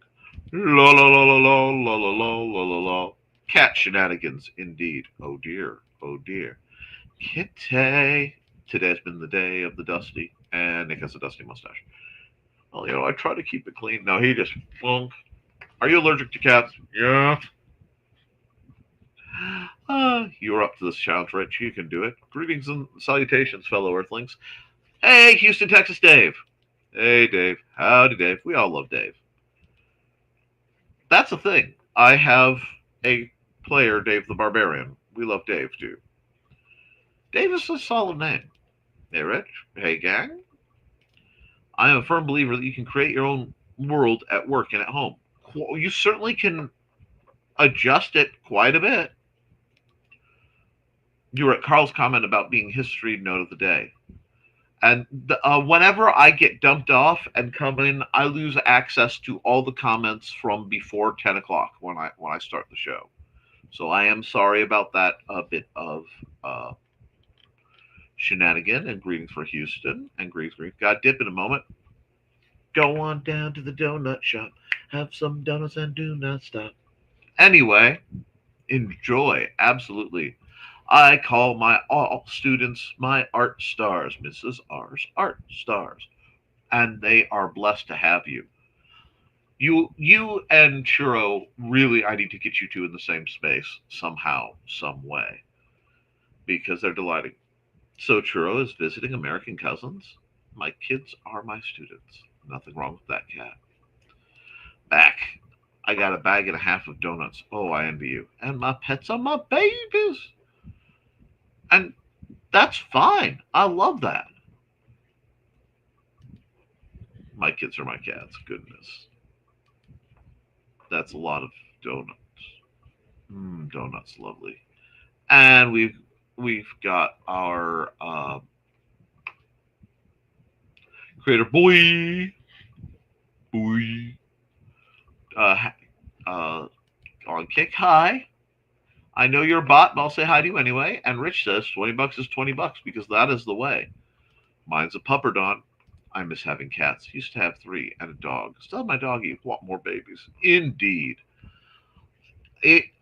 La la la la la la la la la la la. Cat shenanigans, indeed. Oh dear, oh dear. Kitty. Today's been the day of the dusty, and Nick has a dusty mustache. Well, I try to keep it clean. No, he just flunk. Are you allergic to cats? Yeah. You're up to this challenge, Rich. You can do it. Greetings and salutations, fellow Earthlings. Hey, Houston, Texas, Dave. Hey, Dave. Howdy, Dave. We all love Dave. That's the thing. I have a player, Dave the Barbarian. We love Dave, too. Dave is a solid name. Hey, Rich. Hey, gang. I am a firm believer that you can create your own world at work and at home. You certainly can adjust it quite a bit. You were at Carl's comment about being history note of the day. And whenever I get dumped off and come in, I lose access to all the comments from before 10 o'clock when I start the show. So I am sorry about that bit of shenanigan, and greetings for Houston, and greetings. Got dip in a moment. Go on down to the donut shop, have some donuts and do not stop. Anyway, enjoy, absolutely. I call my all students my art stars, Mrs. R's art stars, and they are blessed to have you. You and Churro, really, I need to get you two in the same space somehow, some way, because they're delighting. So Churro is visiting American cousins. My kids are my students. Nothing wrong with that cat. Back. I got a bag and a half of donuts. Oh, I envy you. And my pets are my babies. And that's fine. I love that. My kids are my cats. Goodness. That's a lot of donuts. Donuts, lovely. And we've got our creator boy on kick. Hi. I know you're a bot, but I'll say hi to you anyway. And Rich says $20 is $20 because that is the way. Mine's a pupper, Don. I miss having cats. Used to have 3 and a dog. Still have my doggy. Want more babies. Indeed.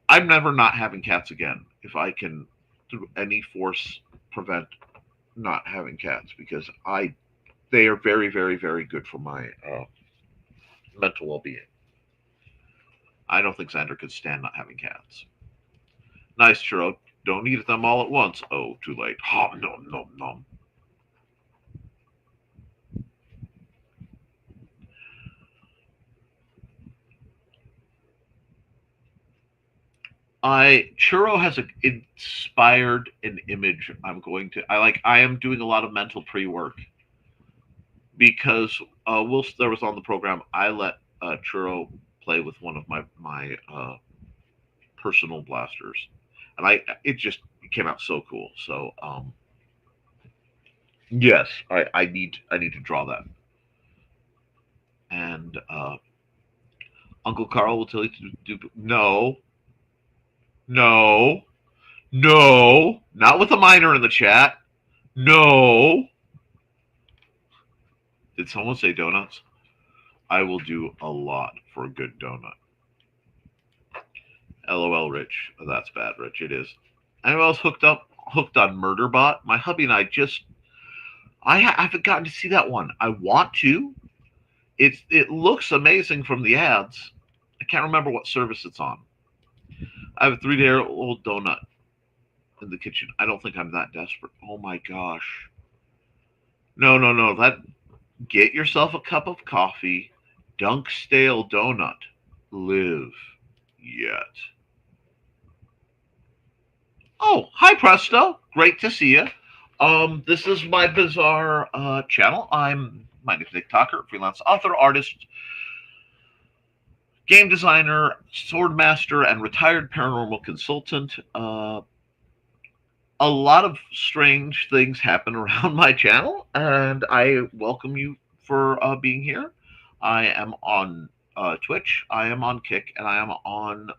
I'm never not having cats again if I can, through any force, prevent not having cats because they are very, very, very good for my mental well-being. I don't think Xander could stand not having cats. Nice, churro. Don't eat them all at once. Oh, too late. Nom, nom, nom, nom. Churro has inspired an image. I am doing a lot of mental pre-work because whilst there was on the program, I let Churro play with one of my personal blasters, and it just came out so cool. So yes, I need to draw that, and Uncle Carl will tell you to do no, no, no, not with a minor in the chat. No. Did someone say donuts? I will do a lot for a good donut. LOL, Rich. Oh, that's bad, Rich. It is. Anyone else hooked on Murderbot? My hubby and I haven't gotten to see that one. I want to. It looks amazing from the ads. I can't remember what service it's on. I have a 3-day-old donut in the kitchen. I don't think I'm that desperate. Oh my gosh. No, no, no. Get yourself a cup of coffee, dunk stale donut, live yet. Oh, hi Presto. Great to see you. This is my bizarre channel. My name is Nick Tockert, freelance author, artist, game designer, sword master, and retired paranormal consultant. A lot of strange things happen around my channel, and I welcome you for being here. I am on Twitch, I am on Kick, and I am on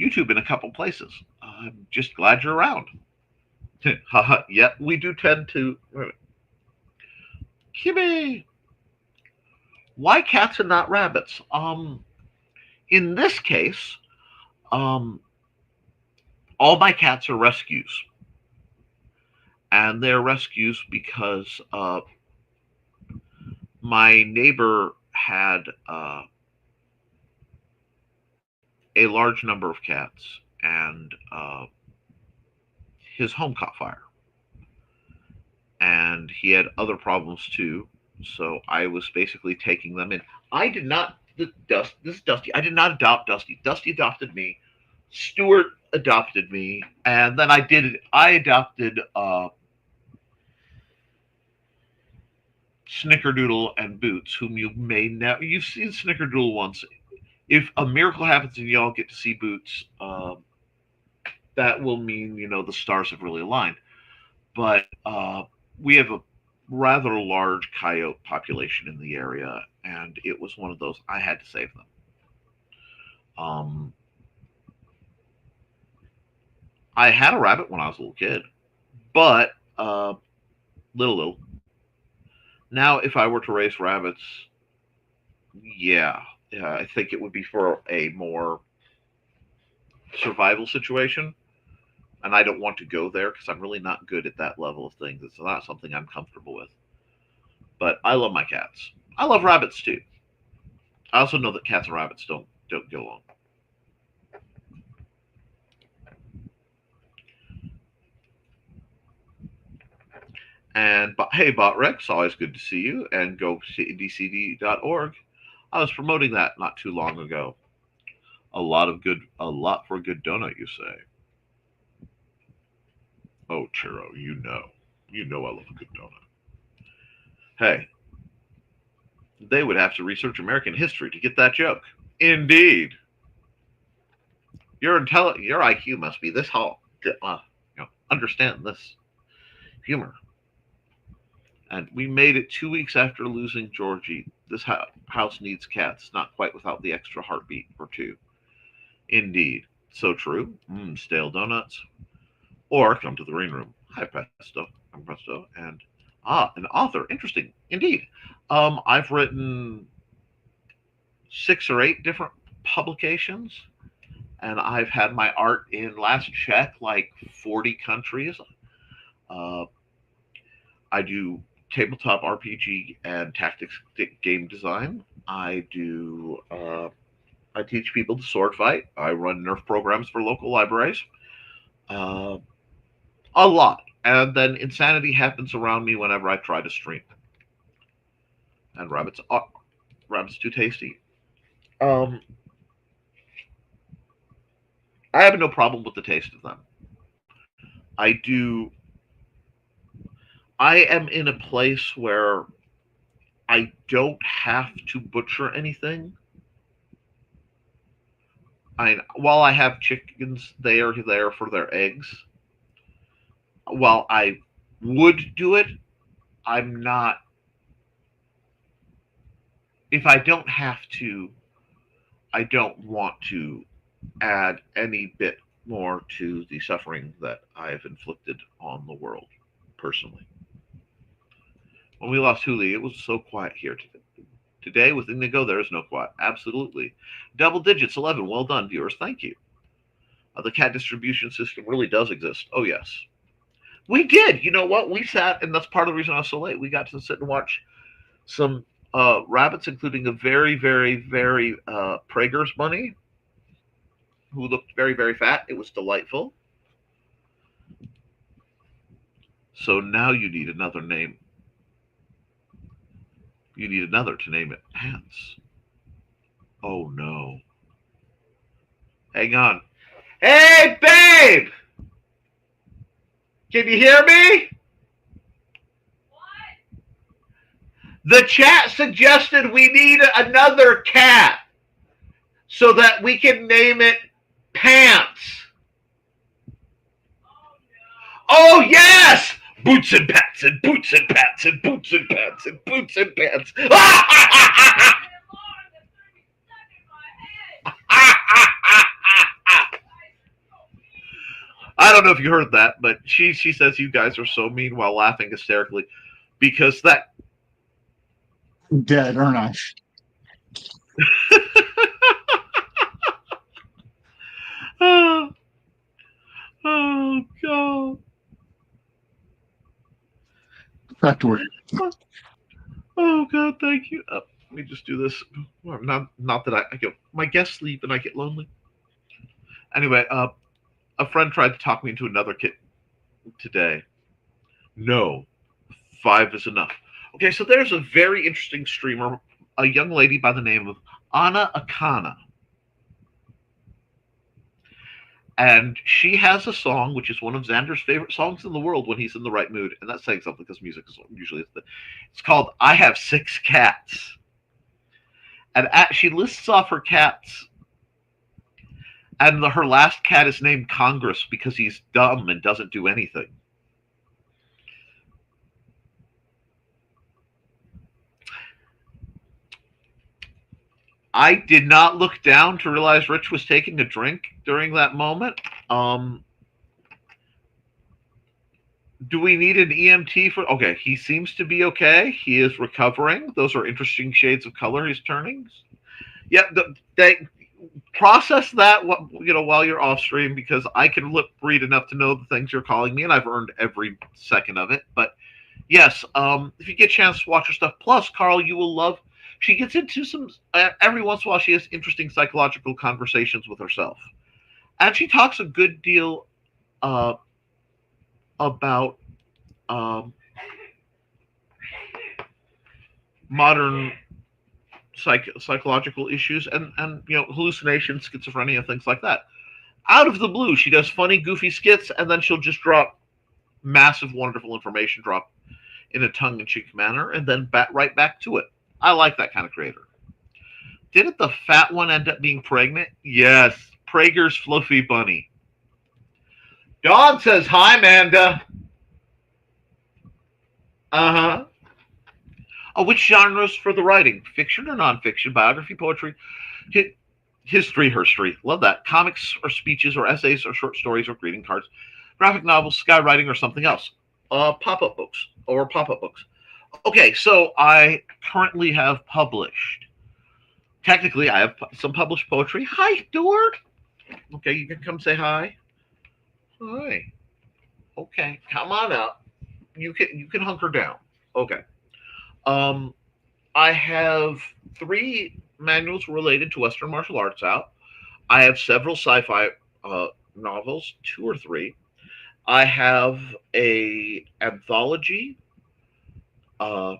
YouTube in a couple places. I'm just glad you're around. Yeah, we do tend to. Kimmy, why cats and not rabbits? In this case, all my cats are rescues, and they're rescues because my neighbor had a large number of cats, and his home caught fire, and he had other problems too. So I was basically taking them in. I did not. This is Dusty. I did not adopt Dusty. Dusty adopted me. Stuart adopted me, and then I adopted Snickerdoodle and Boots, whom you've seen Snickerdoodle once. If a miracle happens and y'all get to see Boots, that will mean the stars have really aligned. But we have a rather large coyote population in the area, and it was one of those I had to save them. I had a rabbit when I was a little kid, but little. Now, if I were to raise rabbits, yeah, I think it would be for a more survival situation, and I don't want to go there because I'm really not good at that level of things. It's not something I'm comfortable with. But I love my cats. I love rabbits too. I also know that cats and rabbits don't get along. But hey, BotRex, always good to see you. And go to indcd.org. I was promoting that not too long ago. A lot for a good donut, you say. Oh, Churro, you know I love a good donut. Hey, they would have to research American history to get that joke. Indeed. Your IQ must be this tall to understand this humor. And we made it 2 weeks after losing Georgie. This house needs cats, not quite without the extra heartbeat or two. Indeed. So true. Stale donuts. Or come to the green room. Hi, Presto. I'm Presto. And an author. Interesting. Indeed. I've written 6 or 8 different publications. and I've had my art in last check like 40 countries. Uh, I do tabletop RPG and tactics game design. I teach people to sword fight. I run Nerf programs for local libraries. Uh, a lot. And then insanity happens around me whenever I try to stream. And rabbits too tasty. Um, I have no problem with the taste of them. I do. I am in a place where I don't have to butcher anything. While I have chickens, they are there for their eggs. While I would do it, I'm not. If I don't have to, I don't want to add any bit more to the suffering that I've inflicted on the world, personally. When we lost Huli, it was so quiet here today. Today, with Indigo, there is no quiet. Absolutely. Double digits, 11. Well done, viewers. Thank you. The cat distribution system really does exist. Oh, yes. We did. You know what? We sat, and that's part of the reason I was so late. We got to sit and watch some rabbits, including a very, very, very Prager's bunny who looked very, very fat. It was delightful. So now you need another name. You need another to name it. Pants. Oh, no. Hang on. Hey, babe! Can you hear me? What? The chat suggested we need another cat so that we can name it Pants. Oh, yes! Boots and pants and boots and pants and boots and pants and boots and pants. I don't know if you heard that, but she says you guys are so mean while laughing hysterically because that. Dead, aren't I? Oh, God. Back to work. Oh, God, thank you. Let me just do this. Well, not that I go. My guests sleep and I get lonely. Anyway, a friend tried to talk me into another kit today. No, 5 is enough. Okay, so there's a very interesting streamer, a young lady by the name of Anna Akana. And she has a song, which is one of Xander's favorite songs in the world when he's in the right mood. And that's saying something because music is usually it's called I Have 6 Cats. And she lists off her cats. And her last cat is named Congress because he's dumb and doesn't do anything. I did not look down to realize Rich was taking a drink during that moment. Do we need an EMT for? Okay, he seems to be okay. He is recovering. Those are interesting shades of color he's turning. Yeah, they process that while you're off stream because I can read enough to know the things you're calling me, and I've earned every second of it. But yes, if you get a chance to watch her stuff, plus Carl, you will love. She gets into some, every once in a while, she has interesting psychological conversations with herself. And she talks a good deal about modern psychological issues and hallucinations, schizophrenia, things like that. Out of the blue, she does funny, goofy skits, and then she'll just drop massive, wonderful information drop in a tongue-in-cheek manner, and then right back to it. I like that kind of creator. Didn't the fat one end up being pregnant? Yes. Prager's fluffy bunny. Dawn says, hi, Amanda. Uh-huh. Oh, which genres for the writing? Fiction or nonfiction? Biography, poetry? History, herstory. Love that. Comics or speeches or essays or short stories or greeting cards. Graphic novels, skywriting, or something else. Pop-up books. Okay, so I currently have published. Technically, I have some published poetry. Hi, Dort. Okay, you can come say hi. Hi. Okay, come on up. You can hunker down. Okay. Um, I have 3 manuals related to Western martial arts out. I have several sci-fi novels, 2 or 3. I have a anthology uh,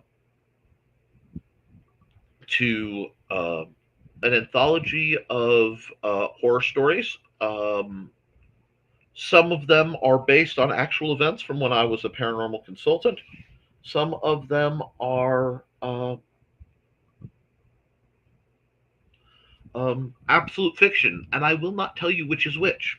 to an anthology of horror stories. Some of them are based on actual events from when I was a paranormal consultant. Some of them are absolute fiction, and I will not tell you which is which.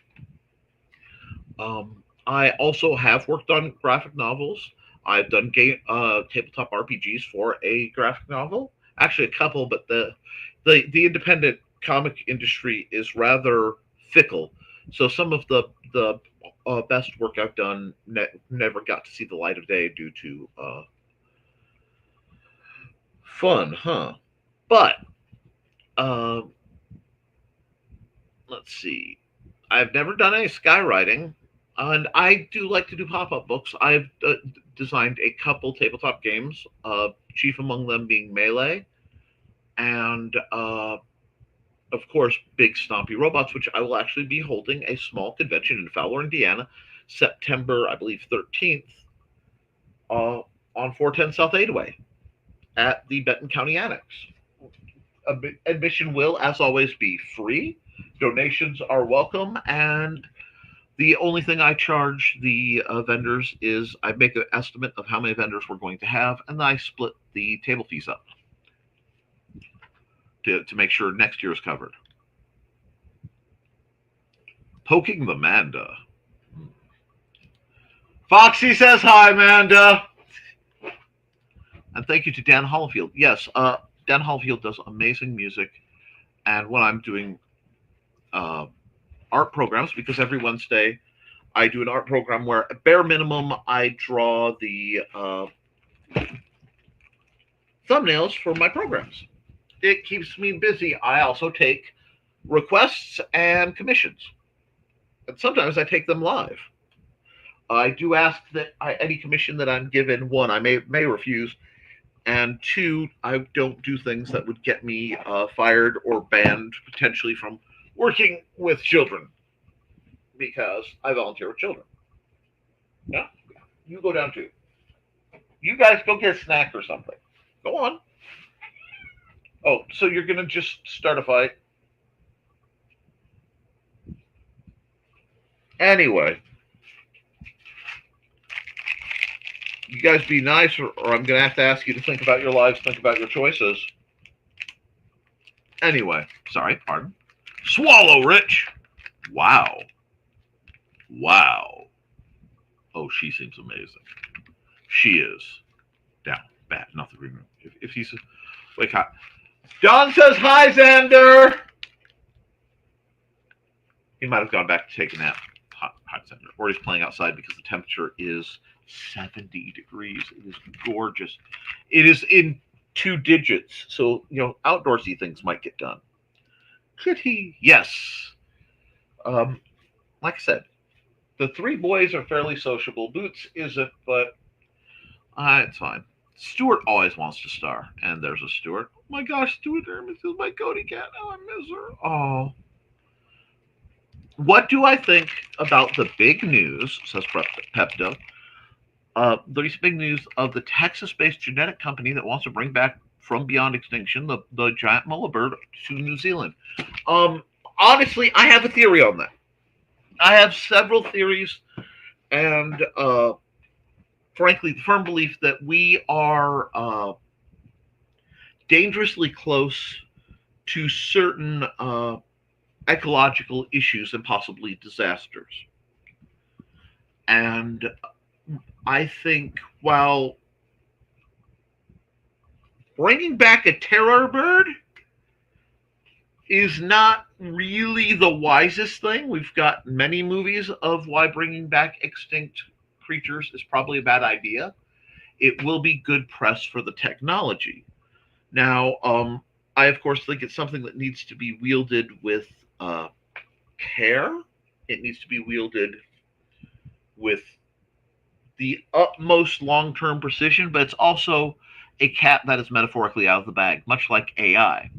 I also have worked on graphic novels. I've done tabletop RPGs for a graphic novel. Actually, a couple, but the independent comic industry is rather fickle. So some of the best work I've done never got to see the light of day due to fun, huh? But uh, let's see. I've never done any skywriting, and I do like to do pop-up books. I've designed a couple tabletop games, chief among them being Melee, and of course, Big Stompy Robots, which I will actually be holding a small convention in Fowler, Indiana, September, I believe, 13th, on 410 South Adaway at the Benton County Annex. Admission will, as always, be free. Donations are welcome, and the only thing I charge the vendors is I make an estimate of how many vendors we're going to have, and then I split the table fees up to make sure next year is covered. Poking the Manda. Foxy says hi, Manda. And thank you to Dan Hollifield. Yes, Dan Hollifield does amazing music. And when I'm doing art programs, because every Wednesday I do an art program where, at bare minimum, I draw the thumbnails for my programs. It keeps me busy. I also take requests and commissions. And sometimes I take them live. I do ask that any commission that I'm given, 1, I may refuse, and 2, I don't do things that would get me fired or banned potentially from working with children, because I volunteer with children. Yeah, you go down too. You guys go get a snack or something. Go on. Oh, so you're gonna just start a fight? Anyway, you guys be nice, or I'm gonna have to ask you to think about your lives, think about your choices. Anyway, sorry, pardon. Swallow, Rich. Wow. Wow. Oh, she seems amazing. She is. Down, bad, nothing removed. If he's wait, hi. John says hi, Xander. He might have gone back to take a nap. Hot Xander, or he's playing outside because the temperature is 70 degrees. It is gorgeous. It is in 2 digits, so outdoorsy things might get done. Kitty, yes. Like I said, the 3 boys are fairly sociable. Boots isn't, but it's fine. Stuart always wants to star, and there's a Stuart. Oh my gosh, Stuart Hermes is my Cody cat. Oh, I miss her. Oh. What do I think about the big news, says Pepto, the recent big news of the Texas-based genetic company that wants to bring back from beyond extinction the giant mullah bird to New Zealand? Honestly, I have a theory on that. I have several theories, and frankly, the firm belief that we are dangerously close to certain ecological issues and possibly disasters. And I think while bringing back a terror bird is not really the wisest thing, we've got many movies of why bringing back extinct creatures is probably a bad idea. It will be good press for the technology. Now, I of course think it's something that needs to be wielded with care. It needs to be wielded with the utmost long-term precision, but it's also a cat that is metaphorically out of the bag, much like AI.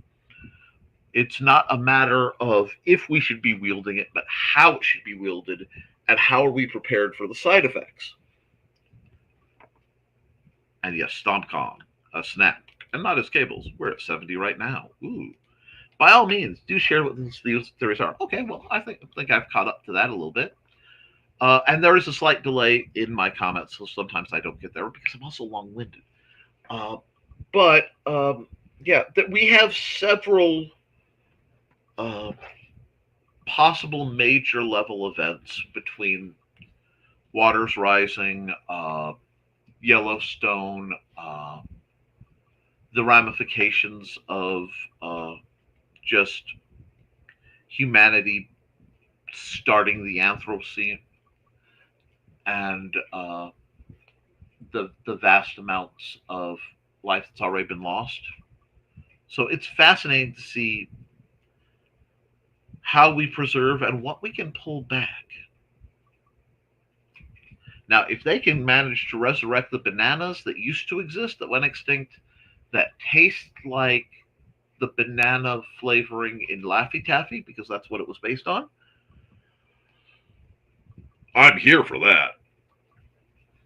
It's not a matter of if we should be wielding it, but how it should be wielded, and how are we prepared for the side effects. And yes, StompCon, a snap, and not his cables. We're at 70 right now. Ooh. By all means, do share what these theories are. Okay, well, I think I've caught up to that a little bit. And there is a slight delay in my comments, so sometimes I don't get there because I'm also long-winded. Yeah, we have several possible major level events between waters rising, Yellowstone, the ramifications of just humanity starting the Anthropocene, and the vast amounts of life that's already been lost. So it's fascinating to see how we preserve and what we can pull back. Now, if they can manage to resurrect the bananas that used to exist, that went extinct, that taste like the banana flavoring in Laffy Taffy, because that's what it was based on, I'm here for that.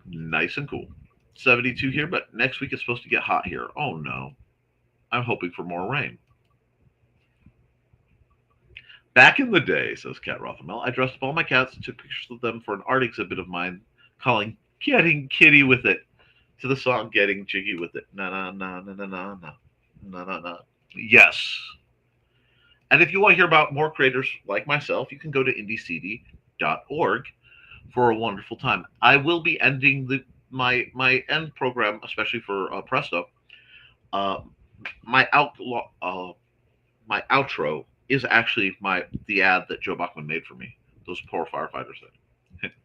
Nice and cool. 72 here, but next week it's supposed to get hot here. Oh no. I'm hoping for more rain. Back in the day, says Cat Rothamel, I dressed up all my cats and took pictures of them for an art exhibit of mine, calling Getting Kitty With It to the song Getting Jiggy With It. Na na na na na na na na na na. Yes. And if you want to hear about more creators like myself, you can go to indiecd.org for a wonderful time. I will be ending my end program, especially for Presto. My outro is actually the ad that Joe Bachman made for me. Those poor firefighters.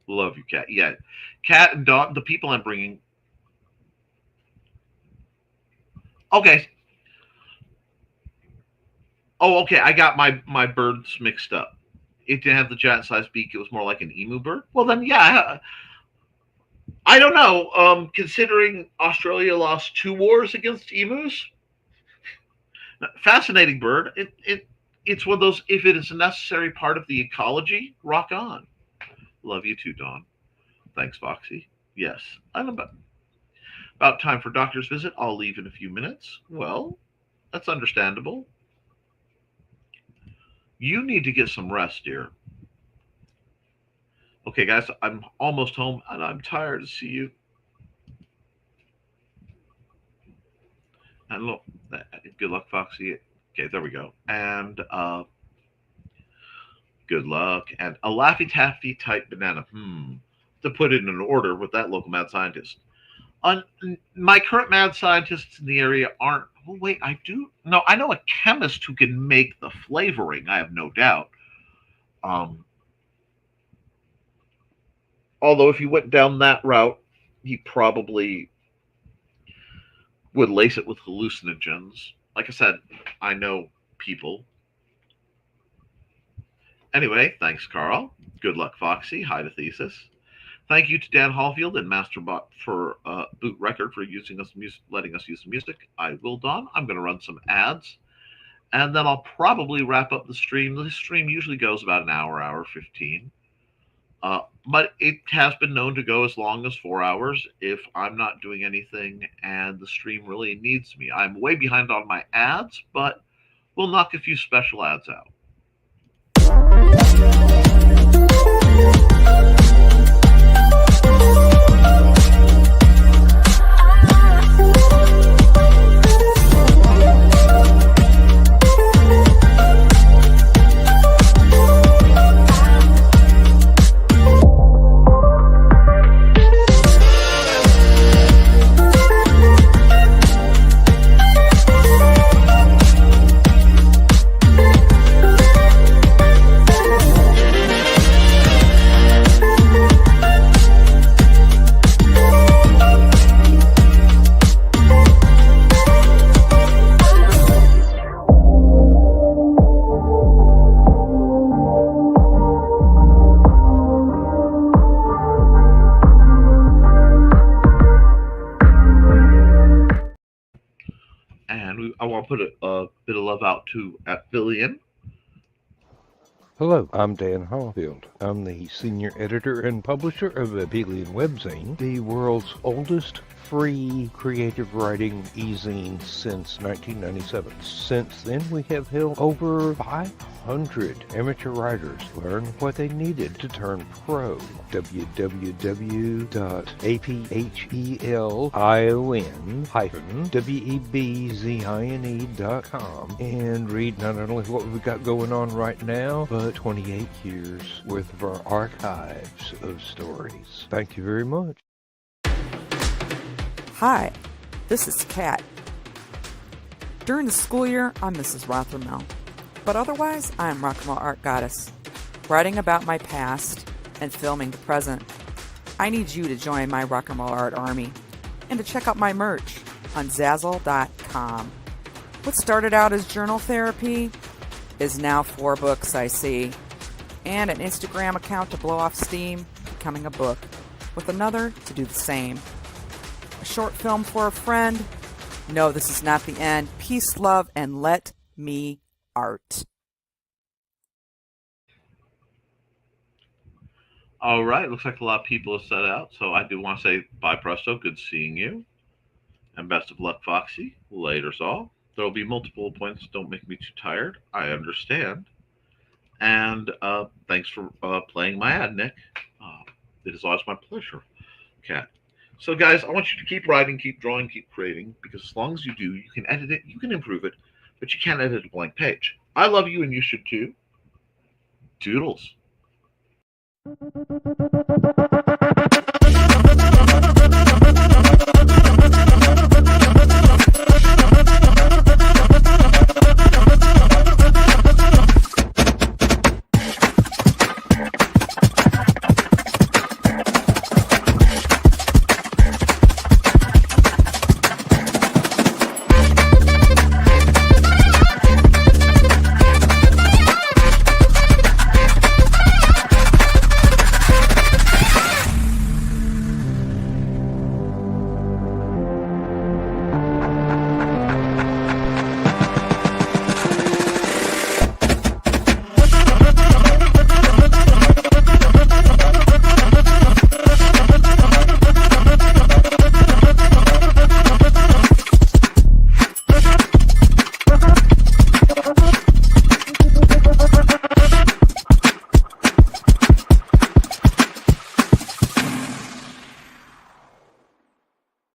Love you, Cat. Yeah, Cat and Dawn, the people I'm bringing. Okay. Oh, okay. I got my birds mixed up. It didn't have the giant-sized beak. It was more like an emu bird. Well, then, yeah. I don't know. Considering Australia lost 2 wars against emus, fascinating bird. It's one of those, if it is a necessary part of the ecology, rock on. Love you too, Dawn. Thanks, Foxy. Yes, I'm about time for doctor's visit. I'll leave in a few minutes. Well, that's understandable. You need to get some rest, dear. Okay, guys, I'm almost home, and I'm tired to see you. And look, good luck, Foxy. Okay, there we go. And good luck. And a Laffy Taffy type banana. To put it in an order with that local mad scientist. My current mad scientists in the area aren't. Oh, wait, I do. No, I know a chemist who can make the flavoring. I have no doubt. Although if he went down that route, he probably would lace it with hallucinogens. Like I said, I know people. Anyway, thanks, Carl. Good luck, Foxy. Hi to Thesis. Thank you to Dan Hallfield and Masterbot for Boot Record for letting us use the music. I will, Don. I'm going to run some ads, and then I'll probably wrap up the stream. The stream usually goes about an hour 15. But it has been known to go as long as 4 hours if I'm not doing anything and the stream really needs me. I'm way behind on my ads, but we'll knock a few special ads out. put a bit of love out to Aphilion. Hello, I'm Dan Hallfield. I'm the senior editor and publisher of Aphelion Webzine, the world's oldest free creative writing e-zine since 1997. Since then, we have helped over 500 amateur writers learn what they needed to turn pro. www.aphelion-webzine.com and read not only what we've got going on right now, but 28 years worth of our archives of stories. Thank you very much. Hi, this is Kat. During the school year, I'm Mrs. Rothermel, but otherwise, I am Rock and Roll Art Goddess, writing about my past and filming the present. I need you to join my Rock and Roll Art army and to check out my merch on Zazzle.com. What started out as journal therapy is now 4 books, I see, and an Instagram account to blow off steam, becoming a book, with another to do the same. A short film for a friend. No, this is not the end. Peace, love, and let me art. All right, looks like a lot of people have set out, so I do want to say bye, Presto. Good seeing you, and best of luck, Foxy. Later's all. There will be multiple appointments. Don't make me too tired. I understand. And thanks for playing my ad, Nick. It is always my pleasure, Kat. So, guys, I want you to keep writing, keep drawing, keep creating, because as long as you do, you can edit it, you can improve it, but you can't edit a blank page. I love you, and you should too. Toodles.